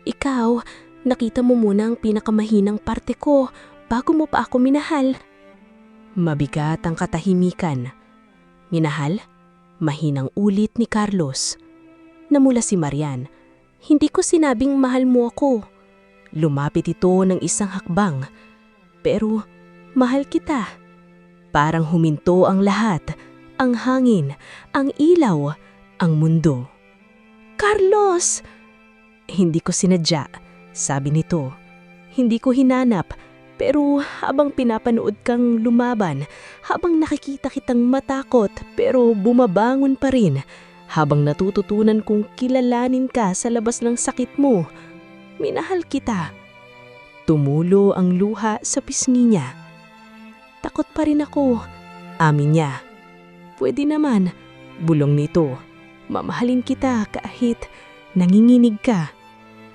Ikaw, nakita mo muna ang pinakamahinang parte ko bago mo pa ako minahal. Mabigat ang katahimikan. Minahal? Mahinang ulit ni Carlos. Namula si Marian. Hindi ko sinabing mahal mo ako. Lumapit ito ng isang hakbang. Pero mahal kita. Parang huminto ang lahat. Ang hangin, ang ilaw, ang mundo. Carlos! Hindi ko sinadya, sabi nito. Hindi ko hinanap, pero habang pinapanood kang lumaban, habang nakikita kitang matakot pero bumabangon pa rin, habang natututunan kong kilalanin ka sa labas ng sakit mo, minahal kita. Tumulo ang luha sa pisngi niya. Takot pa rin ako, amin niya. Pwede naman, bulong nito. Mamahalin kita kahit nanginginig ka.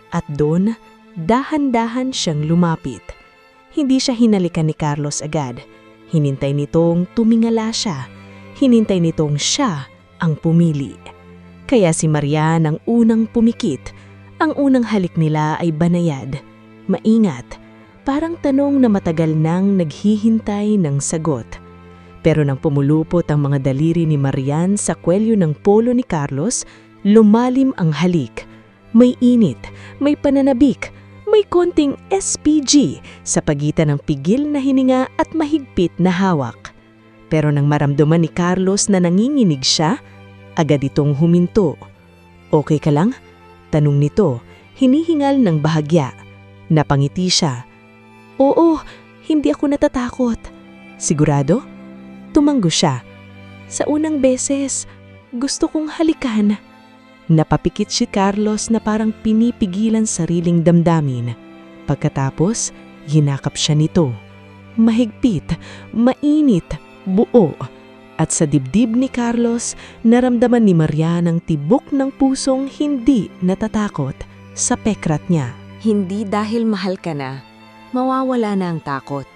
At doon, dahan-dahan siyang lumapit. Hindi siya hinalikan ni Carlos agad. Hinintay nitong tumingala siya. Hinintay nitong siya ang pumili. Kaya si Marian ang unang pumikit. Ang unang halik nila ay banayad, maingat, parang tanong na matagal nang naghihintay ng sagot. Pero nang pumulupot ang mga daliri ni Marian sa kwelyo ng polo ni Carlos, lumalim ang halik. May init, may pananabik, may konting SPG sa pagitan ng pigil na hininga at mahigpit na hawak. Pero nang maramdaman ni Carlos na nanginginig siya, agad itong huminto. "Okay ka lang?" tanong nito, hinihingal ng bahagya. Napangiti siya. "Oo, hindi ako natatakot." "Sigurado?" Tumanggo siya. "Sa unang beses, gusto kong halikan." Napapikit si Carlos na parang pinipigilan sariling damdamin. Pagkatapos, hinakap siya nito. Mahigpit, mainit, buo. At sa dibdib ni Carlos, naramdaman ni Marian ang tibok ng pusong hindi natatakot sa pekrat niya. Hindi dahil mahal ka na, mawawala na ang takot.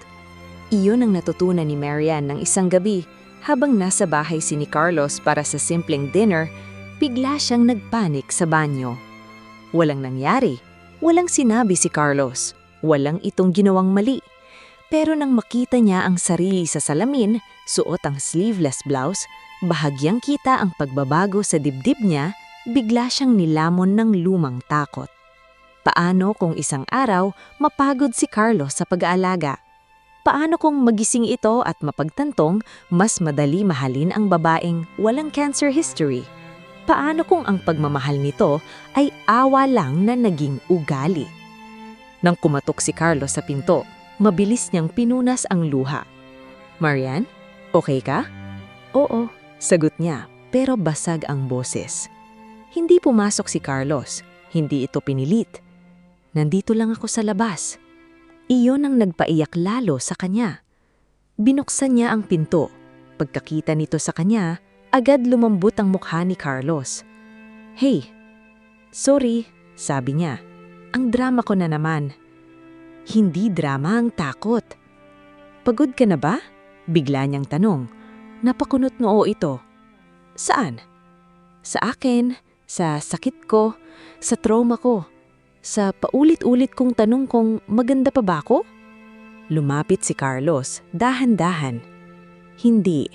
Iyon ang natutunan ni Marian ng isang gabi habang nasa bahay si ni Carlos para sa simpleng dinner. Bigla siyang nagpanik sa banyo. Walang nangyari, walang sinabi si Carlos, walang itong ginawang mali. Pero nang makita niya ang sarili sa salamin, suot ang sleeveless blouse, bahagyang kita ang pagbabago sa dibdib niya, bigla siyang nilamon ng lumang takot. Paano kung isang araw mapagod si Carlos sa pag-aalaga? Paano kung magising ito at mapagtantong mas madali mahalin ang babaeng walang cancer history? Paano kung ang pagmamahal nito ay awa lang na naging ugali? Nang kumatok si Carlos sa pinto, mabilis niyang pinunas ang luha. "Marian, okay ka?" "Oo," sagot niya, pero basag ang boses. Hindi pumasok si Carlos, hindi ito pinilit. "Nandito lang ako sa labas." Iyon ang nagpaiyak lalo sa kanya. Binuksan niya ang pinto. Pagkakita nito sa kanya, agad lumambot ang mukha ni Carlos. "Hey, sorry," sabi niya. "Ang drama ko na naman." "Hindi drama ang takot." "Pagod ka na ba?" bigla niyang tanong. Napakunot noo ito. "Saan?" "Sa akin, sa sakit ko, sa trauma ko, sa paulit-ulit kong tanong kung maganda pa ba ako?" Lumapit si Carlos, dahan-dahan. "Hindi."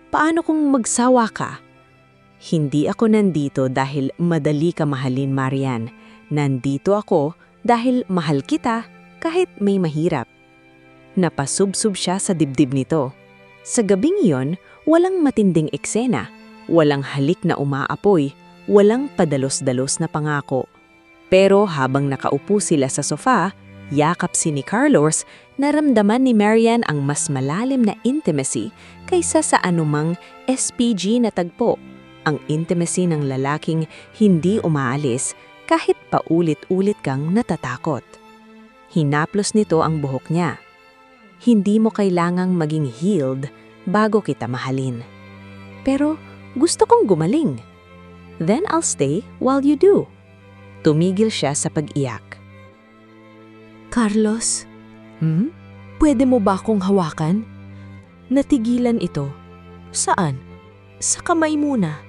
"Paano kung magsawa ka?" "Hindi ako nandito dahil madali ka mahalin, Marian. Nandito ako dahil mahal kita kahit may mahirap." Napasubsob siya sa dibdib nito. Sa gabing iyon, walang matinding eksena, walang halik na umaapoy, walang padalos-dalos na pangako. Pero habang nakaupo sila sa sofa, yakap si ni Carlos, naramdaman ni Marian ang mas malalim na intimacy kaysa sa anumang SPG na tagpo. Ang intimacy ng lalaking hindi umaalis kahit paulit-ulit kang natatakot. Hinaplos nito ang buhok niya. "Hindi mo kailangang maging healed bago kita mahalin. Pero gusto kong gumaling. Then I'll stay while you do." Tumigil siya sa pag-iyak. "Carlos, pwede mo ba akong hawakan?" Natigilan ito. "Saan?" "Sa kamay muna,"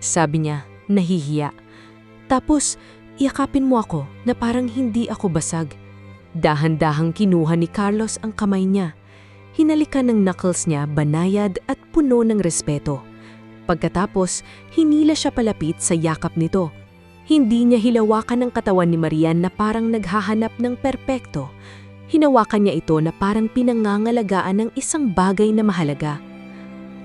sabi niya, nahihiya. "Tapos, yakapin mo ako na parang hindi ako basag." Dahan-dahang kinuha ni Carlos ang kamay niya. Hinalikan ng knuckles niya, banayad at puno ng respeto. Pagkatapos, hinila siya palapit sa yakap nito. Hindi niya hilawakan ang katawan ni Marian na parang naghahanap ng perpekto. Hinawakan niya ito na parang pinangangalagaan ng isang bagay na mahalaga.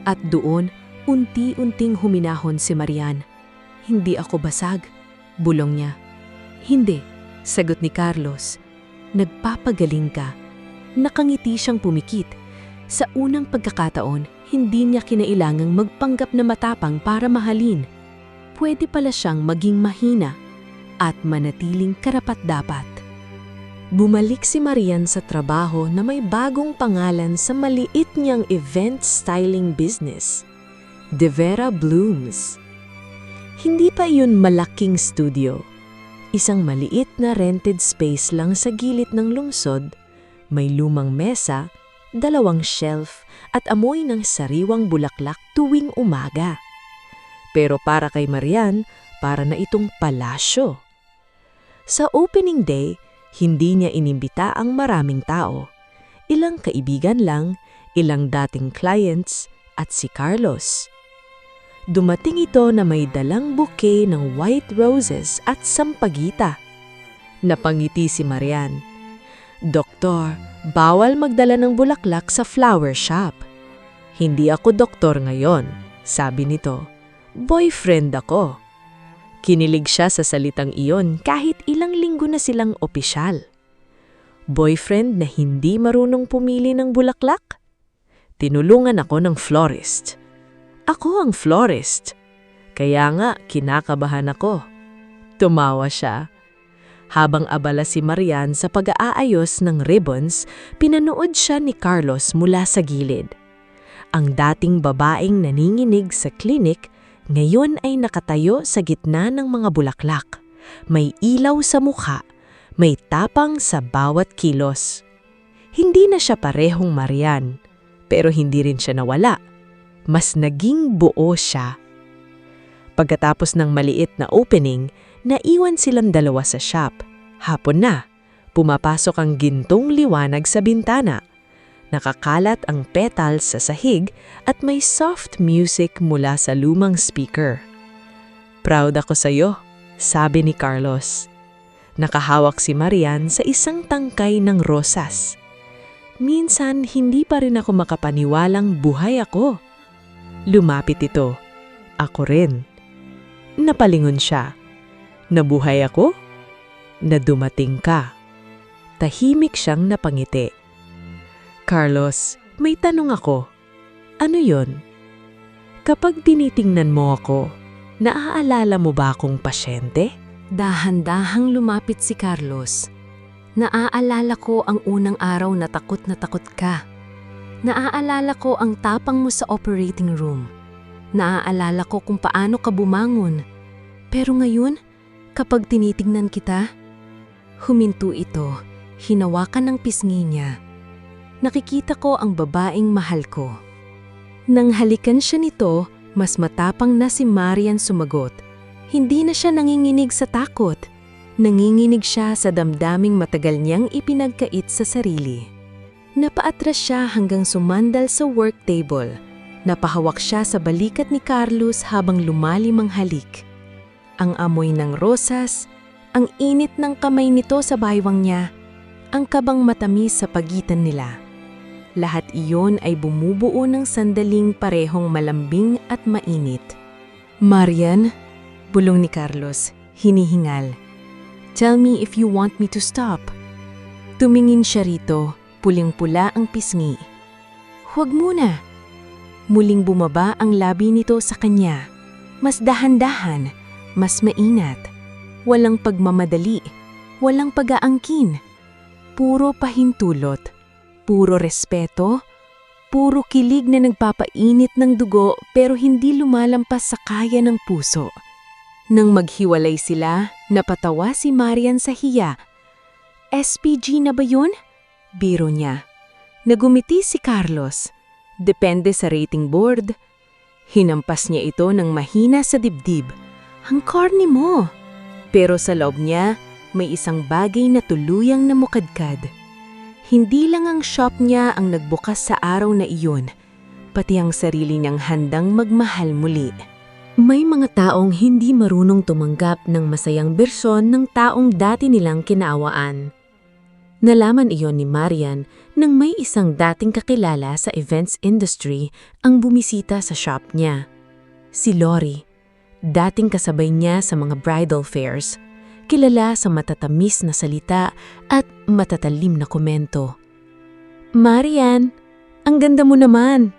At doon, unti-unting huminahon si Marian. "Hindi ako basag," bulong niya. "Hindi," sagot ni Carlos. "Nagpapagaling ka." Nakangiti siyang pumikit. Sa unang pagkakataon, hindi niya kinailangang magpanggap na matapang para mahalin. Pwede pala siyang maging mahina at manatiling karapat-dapat. Bumalik si Marian sa trabaho na may bagong pangalan sa maliit niyang event styling business, De Vera Blooms. Hindi pa iyon malaking studio. Isang maliit na rented space lang sa gilid ng lungsod, may lumang mesa, 2 shelf at amoy ng sariwang bulaklak tuwing umaga. Pero para kay Marian, para na itong palasyo. Sa opening day, hindi niya inimbita ang maraming tao. Ilang kaibigan lang, ilang dating clients, at si Carlos. Dumating ito na may dalang bouquet ng white roses at sampagita. Napangiti si Marian. "Doktor, bawal magdala ng bulaklak sa flower shop." "Hindi ako doktor ngayon," sabi nito. "Boyfriend ako." Kinilig siya sa salitang iyon kahit ilang linggo na silang opisyal. Boyfriend na hindi marunong pumili ng bulaklak? Tinulungan ako ng florist. Ako ang florist. Kaya nga kinakabahan ako. Tumawa siya. Habang abala si Marian sa pag-aayos ng ribbons, pinanood siya ni Carlos mula sa gilid. Ang dating babaeng naninginig sa klinik, ngayon ay nakatayo sa gitna ng mga bulaklak. May ilaw sa mukha, may tapang sa bawat kilos. Hindi na siya parehong Marian, pero hindi rin siya nawala. Mas naging buo siya. Pagkatapos ng maliit na opening, naiwan silang dalawa sa shop. Hapon na, pumapasok ang gintong liwanag sa bintana. Nakakalat ang petals sa sahig at may soft music mula sa lumang speaker. "Proud ako sa iyo," sabi ni Carlos. Nakahawak si Marian sa isang tangkay ng rosas. Minsan hindi pa rin ako makapaniwalang buhay ako. Lumapit ito. Ako rin. Napalingon siya. "Nabuhay ako?" "Na dumating ka." Tahimik siyang napangiti. "Carlos, may tanong ako. Ano yon? Kapag tinitingnan mo ako, naaalala mo ba akong pasyente?" Dahan-dahang lumapit si Carlos. "Naaalala ko ang unang araw na takot ka. Naaalala ko ang tapang mo sa operating room. Naaalala ko kung paano ka bumangon. Pero ngayon, kapag tinitingnan kita..." Huminto ito, hinawakan ng pisngi niya. Nakikita ko ang babaeng mahal ko. Nang halikan siya nito, mas matapang na si Marian sumagot. Hindi na siya nanginginig sa takot. Nanginginig siya sa damdaming matagal niyang ipinagkait sa sarili. Napaatras siya hanggang sumandal sa work table. Napahawak siya sa balikat ni Carlos habang lumalim ang halik. Ang amoy ng rosas, ang init ng kamay nito sa baywang niya, ang kabang matamis sa pagitan nila. Lahat iyon ay bumubuo ng sandaling parehong malambing at mainit. "Marian," bulong ni Carlos, hinihingal. "Tell me if you want me to stop." Tumingin siya rito, puling-pula ang pisngi. "Huwag muna." Muling bumaba ang labi nito sa kanya. Mas dahan-dahan, mas mainat. Walang pagmamadali, walang pag-aangkin. Puro pahintulot, puro respeto, puro kilig na nagpapainit ng dugo pero hindi lumalampas sa kaya ng puso. Nang maghiwalay sila, napatawa si Marian sa hiya. "SPG na ba yun?" biro niya. Nagumiti si Carlos. Depende sa rating board. Hinampas niya ito ng mahina sa dibdib. "Ang corny mo!" Pero sa loob niya, may isang bagay na tuluyang namukadkad. Hindi lang ang shop niya ang nagbukas sa araw na iyon, pati ang sarili niyang handang magmahal muli. May mga taong hindi marunong tumanggap ng masayang bersyon ng taong dati nilang kinaawaan. Nalaman iyon ni Marian nang may isang dating kakilala sa events industry ang bumisita sa shop niya. Si Lori, dating kasabay niya sa mga bridal fairs, kilala sa matatamis na salita at matatalim na komento. "Marian, ang ganda mo naman!"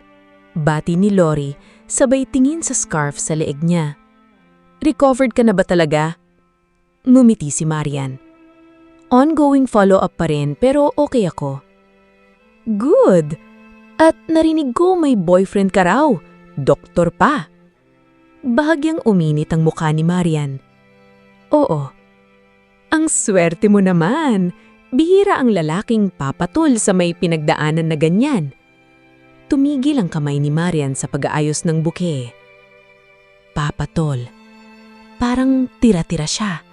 Bati ni Lori, sabay tingin sa scarf sa leeg niya. "Recovered ka na ba talaga?" Ngumiti si Marian. "Ongoing follow-up pa rin pero okay ako." "Good! At narinig ko may boyfriend ka raw, doktor pa." Bahagyang uminit ang mukha ni Marian. "Oo." "Ang swerte mo naman! Bihira ang lalaking papatol sa may pinagdaanan na ganyan." Tumigil ang kamay ni Marian sa pag-aayos ng bouquet. nagpapatol. Parang tira-tira siya.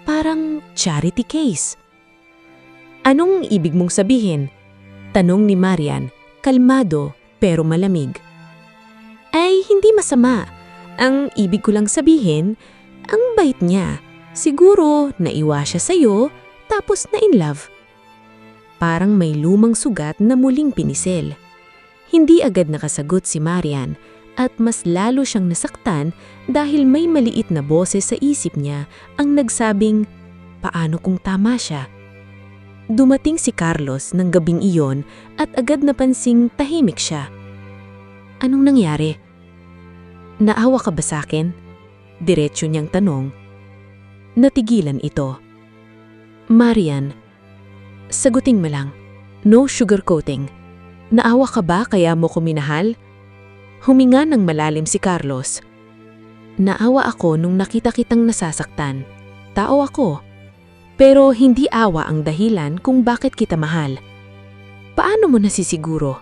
Parang charity case. Anong ibig mong sabihin? Tanong ni Marian, kalmado pero malamig. Ay, hindi masama. Ang ibig ko lang sabihin, ang bait niya. Siguro naiwa siya sa'yo, tapos na in love. Parang may lumang sugat na muling pinisel. Hindi agad nakasagot si Marian at mas lalo siyang nasaktan dahil may maliit na boses sa isip niya ang nagsabing, paano kung tama siya? Dumating si Carlos ng gabing iyon at agad napansing tahimik siya. Anong nangyari? Naawa ka ba sa'kin? Diretso niyang tanong. Natigilan ito. Marian, sagutin mo lang. No sugarcoating. Naawa ka ba kaya mo ko minahal? Huminga ng malalim si Carlos. Naawa ako nung nakita kitang nasasaktan. Tao ako. Pero hindi awa ang dahilan kung bakit kita mahal. Paano mo nasisiguro?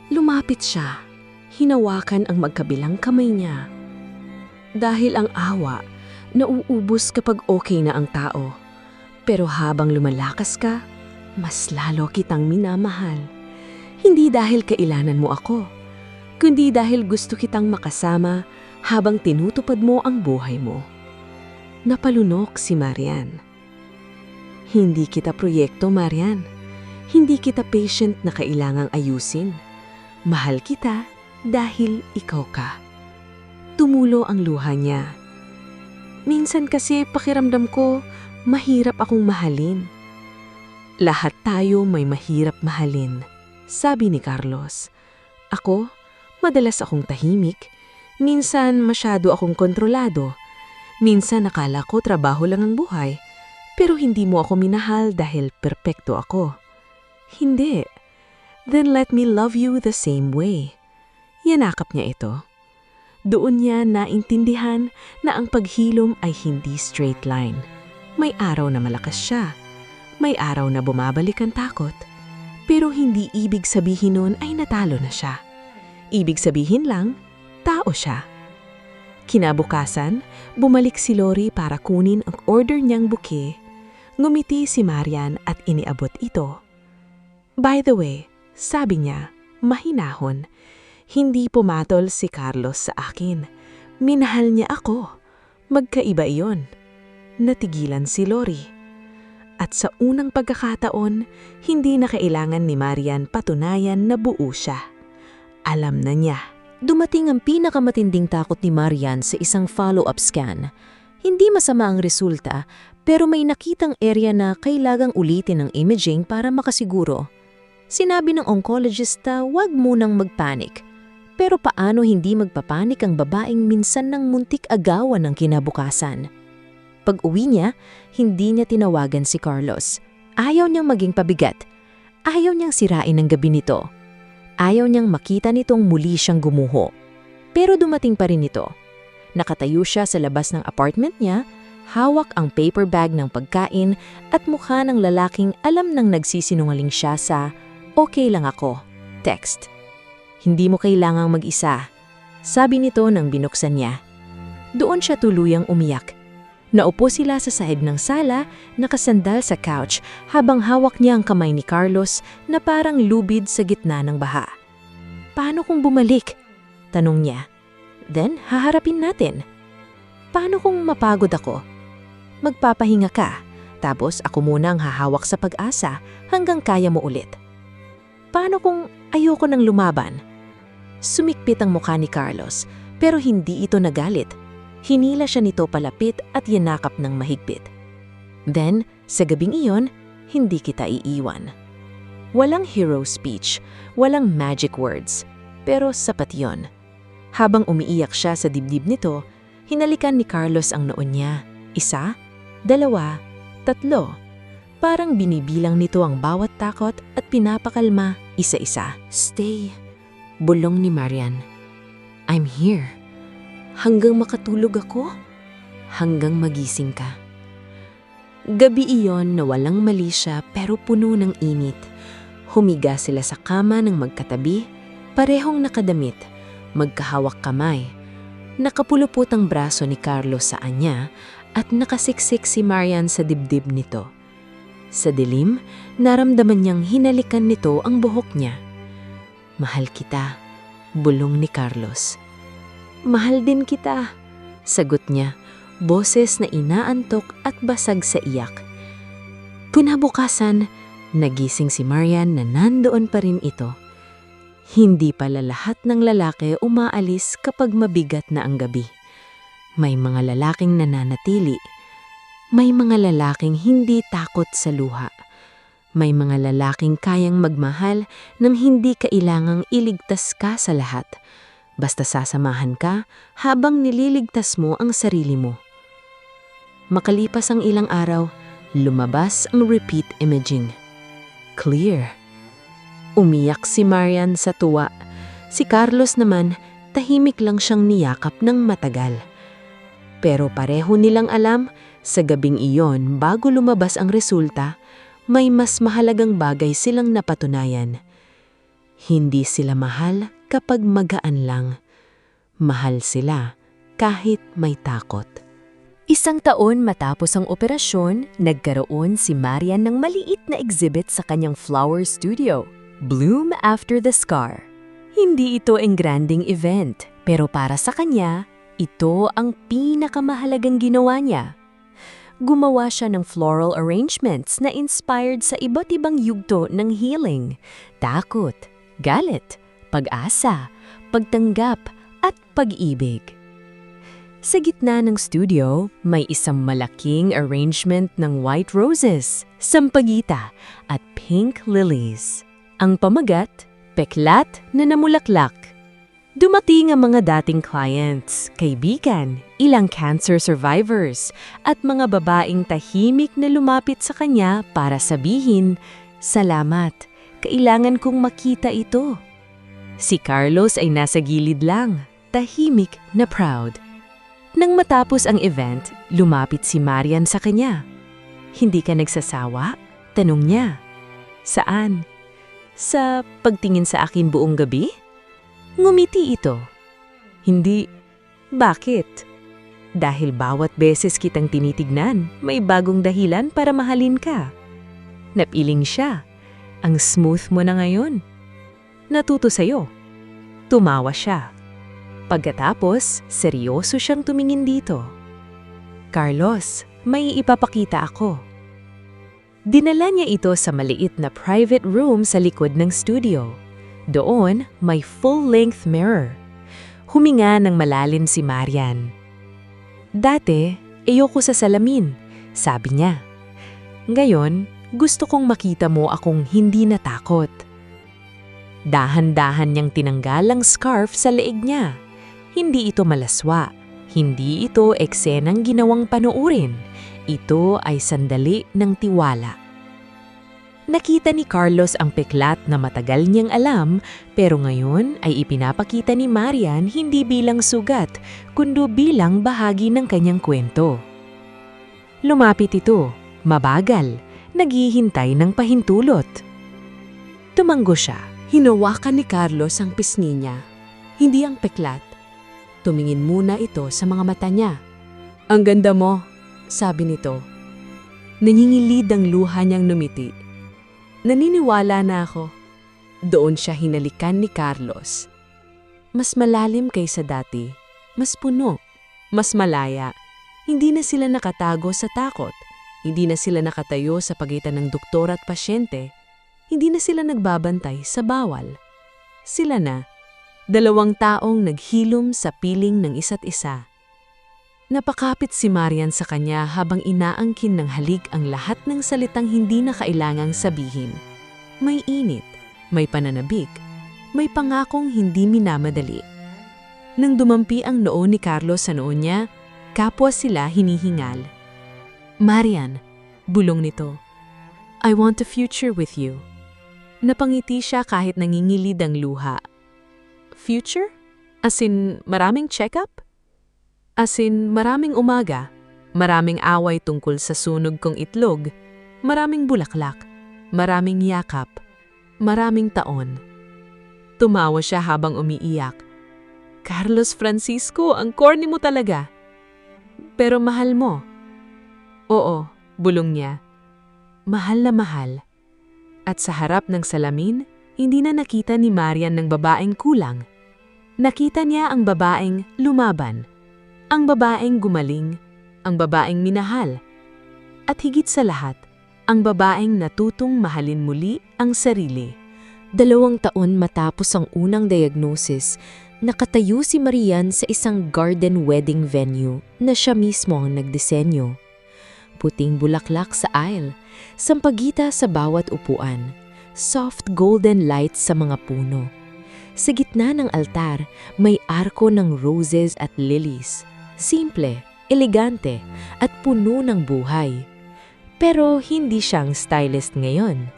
Lumapit siya. Hinawakan ang magkabilang kamay niya. Dahil ang awa, nauubos kapag okay na ang tao. Pero habang lumalakas ka, mas lalo kitang minamahal. Hindi dahil kailangan mo ako, kundi dahil gusto kitang makasama habang tinutupad mo ang buhay mo. Napalunok si Marian. Hindi kita proyekto, Marian. Hindi kita patient na kailangang ayusin. Mahal kita dahil ikaw ka. Tumulo ang luha niya. Minsan kasi pakiramdam ko, mahirap akong mahalin. Lahat tayo may mahirap mahalin, sabi ni Carlos. Ako, madalas akong tahimik. Minsan masyado akong kontrolado. Minsan nakala ko trabaho lang ang buhay. Pero hindi mo ako minahal dahil perpekto ako. Hindi. Then let me love you the same way. Yanakap niya ito. Doon niya naintindihan na ang paghilom ay hindi straight line. May araw na malakas siya. May araw na bumabalik ang takot. Pero hindi ibig sabihin nun ay natalo na siya. Ibig sabihin lang, tao siya. Kinabukasan, bumalik si Lori para kunin ang order niyang bouquet. Ngumiti si Marian at iniabot ito. By the way, sabi niya, mahinahon, hindi pumatol si Carlos sa akin. Minahal niya ako. Magkaiba iyon. Natigilan si Lori. At sa unang pagkakataon, hindi na kailangan ni Marian patunayan na buo siya. Alam na niya. Dumating ang pinakamatinding takot ni Marian sa isang follow-up scan. Hindi masama ang resulta, pero may nakitang area na kailangang ulitin ang imaging para makasiguro. Sinabi ng oncologist na huwag munang magpanik. Pero paano hindi magpapanik ang babaeng minsan ng muntik agawan ng kinabukasan? Pag-uwi niya, hindi niya tinawagan si Carlos. Ayaw niyang maging pabigat. Ayaw niyang sirain ang gabi nito. Ayaw niyang makita nitong muli siyang gumuho. Pero dumating pa rin ito. Nakatayo siya sa labas ng apartment niya, hawak ang paper bag ng pagkain at mukha ng lalaking alam nang nagsisinungaling siya sa "Okay lang ako" text. Hindi mo kailangang mag-isa, sabi nito nang binuksan niya. Doon siya tuluyang umiyak. Naupo sila sa sahig ng sala, nakasandal sa couch habang hawak niya ang kamay ni Carlos na parang lubid sa gitna ng baha. Paano kung bumalik? Tanong niya. Then, haharapin natin. Paano kung mapagod ako? Magpapahinga ka, tapos ako muna ang hahawak sa pag-asa hanggang kaya mo ulit. Paano kung ayoko nang lumaban? Sumikpit ang mukha ni Carlos, pero hindi ito nagalit. Hinila siya nito palapit at yanakap ng mahigpit. Then, sa gabing iyon, hindi kita iiwan. Walang hero speech, walang magic words, pero sapat yon. Habang umiiyak siya sa dibdib nito, hinalikan ni Carlos ang noo niya. 1, 2, 3. Parang binibilang nito ang bawat takot at pinapakalma isa-isa. Stay, bulong ni Marian. I'm here. Hanggang makatulog ako? Hanggang magising ka. Gabi iyon na walang mali siya pero puno ng init. Humiga sila sa kama ng magkatabi, parehong nakadamit, magkahawak kamay. Nakapulupot ang braso ni Carlos sa anya at nakasiksik si Marian sa dibdib nito. Sa dilim, naramdaman niyang hinalikan nito ang buhok niya. "Mahal kita," bulong ni Carlos. "Mahal din kita," sagot niya, boses na inaantok at basag sa iyak. Kinabukasan, nagising si Marian na nandoon pa rin ito. Hindi pala lahat ng lalaki umaalis kapag mabigat na ang gabi. May mga lalaking nananatili. May mga lalaking hindi takot sa luha. May mga lalaking kayang magmahal nang hindi kailangang iligtas ka sa lahat. Basta sasamahan ka habang nililigtas mo ang sarili mo. Makalipas ang ilang araw, lumabas ang repeat imaging. Clear. Umiyak si Marian sa tuwa. Si Carlos naman, tahimik lang siyang niyakap ng matagal. Pero pareho nilang alam, sa gabing iyon bago lumabas ang resulta, may mas mahalagang bagay silang napatunayan. Hindi sila mahal kapag magaan lang. Mahal sila kahit may takot. Isang taon matapos ang operasyon, nagkaroon si Marian ng maliit na exhibit sa kanyang flower studio, Bloom After the Scar. Hindi ito engranding event, pero para sa kanya, ito ang pinakamahalagang ginawa niya. Gumawa siya ng floral arrangements na inspired sa iba't ibang yugto ng healing, takot, galit, pag-asa, pagtanggap, at pag-ibig. Sa gitna ng studio, may isang malaking arrangement ng white roses, sampagita, at pink lilies. Ang pamagat, peklat na namulaklak. Dumating ang mga dating clients, kaibigan, ilang cancer survivors, at mga babaeng tahimik na lumapit sa kanya para sabihin, "Salamat, kailangan kong makita ito." Si Carlos ay nasa gilid lang, tahimik na proud. Nang matapos ang event, lumapit si Marian sa kanya. "Hindi ka nagsasawa?" tanong niya. "Saan? Sa pagtingin sa akin buong gabi?" Ngumiti ito. "Hindi." "Bakit?" "Dahil bawat beses kitang tinitignan, may bagong dahilan para mahalin ka." Napiling siya. "Ang smooth mo na ngayon." "Natuto sa'yo." Tumawa siya. Pagkatapos, seryoso siyang tumingin dito. "Carlos, may ipapakita ako." Dinala niya ito sa maliit na private room sa likod ng studio. Doon, may full-length mirror. Huminga ng malalim si Marian. "Dati, ayoko sa salamin," sabi niya. "Ngayon, gusto kong makita mo akong hindi natakot." Dahan-dahan niyang tinanggal ang scarf sa leeg niya. Hindi ito malaswa. Hindi ito eksenang ginawang panuurin. Ito ay sandali ng tiwala. Nakita ni Carlos ang peklat na matagal niyang alam, pero ngayon ay ipinapakita ni Marian hindi bilang sugat, kundi bilang bahagi ng kanyang kwento. Lumapit ito, mabagal, naghihintay ng pahintulot. Tumanggo siya. Hinawakan ni Carlos ang pisngi niya. Hindi ang peklat. Tumingin muna ito sa mga mata niya. "Ang ganda mo," sabi nito. Nangingilid ang luha niyang numiti. Naniniwala na ako. Doon siya hinalikan ni Carlos. Mas malalim kaysa dati, mas puno, mas malaya. Hindi na sila nakatago sa takot. Hindi na sila nakatayo sa pagitan ng doktor at pasyente. Hindi na sila nagbabantay sa bawal. Sila na, dalawang taong naghilom sa piling ng isa't isa. Napakapit si Marian sa kanya habang inaangkin ng halik ang lahat ng salitang hindi na kailangang sabihin. May init, may pananabik, may pangakong hindi minamadali. Nang dumampi ang noo ni Carlos sa noo niya, kapwa sila hinihingal. "Marian," bulong nito, "I want a future with you." Napangiti siya kahit nangingilid ang luha. "Future? As in maraming check-up? As in maraming umaga, maraming away tungkol sa sunog kong itlog, maraming bulaklak, maraming yakap, maraming taon." Tumawa siya habang umiiyak. Carlos Francisco, ang corny mo talaga. Pero mahal mo. Oo, bulong niya. Mahal na mahal. At sa harap ng salamin, hindi na nakita ni Marian ng babaeng kulang. Nakita niya ang babaeng lumaban. Ang babaeng gumaling. Ang babaeng minahal. At higit sa lahat, ang babaeng natutong mahalin muli ang sarili. 2 taon matapos ang unang diagnosis, nakatayo si Marian sa isang garden wedding venue na siya mismo ang nagdisenyo. Puting bulaklak sa aisle, sampagita sa bawat upuan, soft golden lights sa mga puno. Sa gitna ng altar, may arko ng roses at lilies. Simple, elegante, at puno ng buhay. Pero hindi siyang stylist ngayon.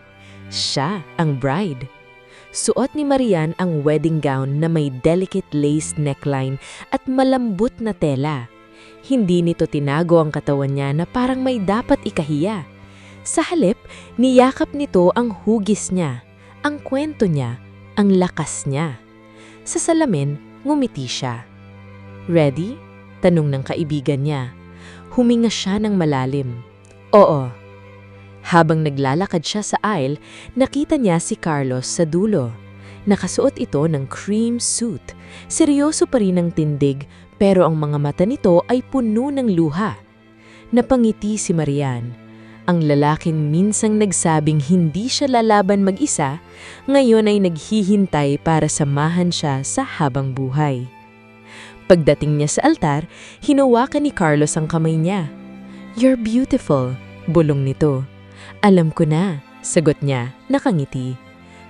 Siya ang bride. Suot ni Marian ang wedding gown na may delicate lace neckline at malambot na tela. Hindi nito tinago ang katawan niya na parang may dapat ikahiya. Sa halip, niyakap nito ang hugis niya, ang kwento niya, ang lakas niya. Sa salamin, ngumiti siya. Ready? Tanong ng kaibigan niya. Huminga siya ng malalim. Oo. Habang naglalakad siya sa aisle, nakita niya si Carlos sa dulo. Nakasuot ito ng cream suit. Seryoso pa rin ang tindig, pero ang mga mata nito ay puno ng luha. Napangiti si Marian. Ang lalaking minsang nagsabing hindi siya lalaban mag-isa, ngayon ay naghihintay para samahan siya sa habang buhay. Pagdating niya sa altar, hinawakan ni Carlos ang kamay niya. "You're beautiful," bulong nito. "Alam ko na," sagot niya, nakangiti.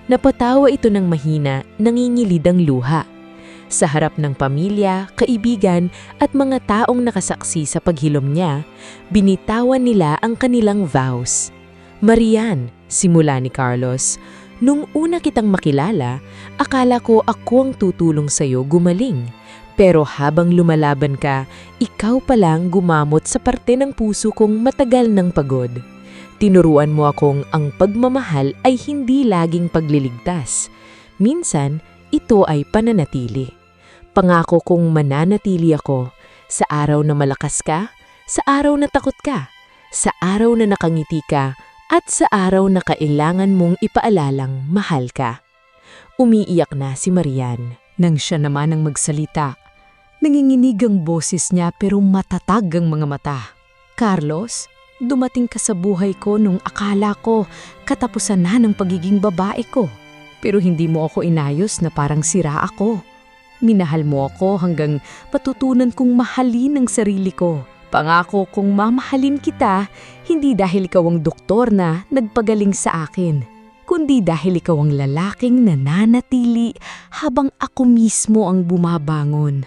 Napatawa ito ng mahina, nangingilid ang luha. Sa harap ng pamilya, kaibigan at mga taong nakasaksi sa paghilom niya, binitawan nila ang kanilang vows. "Marian," simula ni Carlos, "nung una kitang makilala, akala ko ako ang tutulong sa'yo gumaling. Pero habang lumalaban ka, ikaw palang gumamot sa parte ng puso kong matagal ng pagod. Tinuruan mo akong ang pagmamahal ay hindi laging pagliligtas. Minsan, ito ay pananatili. Pangako kong mananatili ako sa araw na malakas ka, sa araw na takot ka, sa araw na nakangiti ka, at sa araw na kailangan mong ipaalalang mahal ka." Umiiyak na si Marian. Nang siya naman ang magsalita, nanginginig ang boses niya pero matatag ang mga mata. "Carlos, dumating ka sa buhay ko nung akala ko katapusan na ng pagiging babae ko. Pero hindi mo ako inayos na parang sira ako. Minahal mo ako hanggang patutunan kong mahalin ang sarili ko. Pangako kong mamahalin kita, hindi dahil ikaw ang doktor na nagpagaling sa akin, kundi dahil ikaw ang lalaking nananatili habang ako mismo ang bumabangon."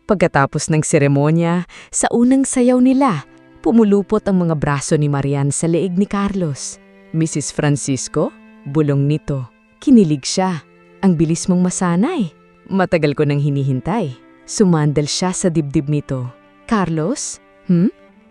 Pagkatapos ng seremonya, sa unang sayaw nila, pumulupot ang mga braso ni Marian sa leeg ni Carlos. "Mrs. Francisco?" bulong nito. Kinilig siya. "Ang bilis mong masanay. Matagal ko nang hinihintay." Sumandal siya sa dibdib nito. "Carlos?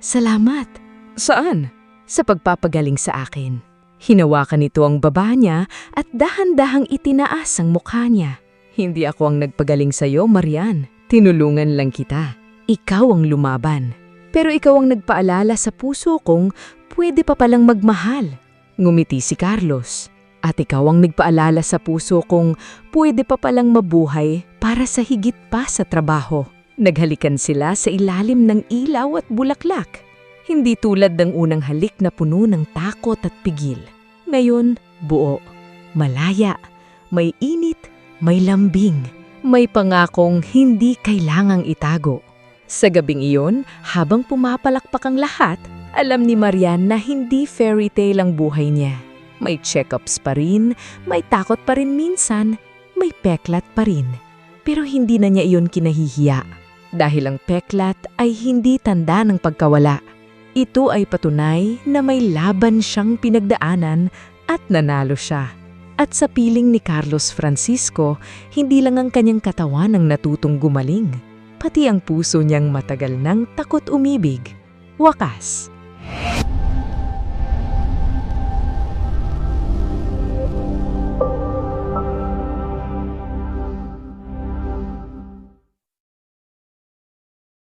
Salamat." "Saan?" "Sa pagpapagaling sa akin." Hinawakan nito ang baba niya at dahan-dahang itinaas ang mukha niya. "Hindi ako ang nagpagaling sa'yo, Marian. Tinulungan lang kita. Ikaw ang lumaban. Pero ikaw ang nagpaalala sa puso kong pwede pa palang magmahal." Ngumiti si Carlos. "At ikaw ang nagpaalala sa puso kong pwede pa palang mabuhay para sa higit pa sa trabaho." Naghalikan sila sa ilalim ng ilaw at bulaklak. Hindi tulad ng unang halik na puno ng takot at pigil. Ngayon, buo, malaya, may init, may lambing, may pangakong hindi kailangang itago. Sa gabing iyon, habang pumapalakpak ang lahat, alam ni Marian na hindi fairy tale ang buhay niya. May check-ups pa rin, may takot pa rin minsan, may peklat pa rin. Pero hindi na niya iyon kinahihiya. Dahil ang peklat ay hindi tanda ng pagkawala. Ito ay patunay na may laban siyang pinagdaanan at nanalo siya. At sa piling ni Carlos Francisco, hindi lang ang kanyang katawan ang natutong gumaling, pati ang puso niyang matagal nang takot umibig. Wakas.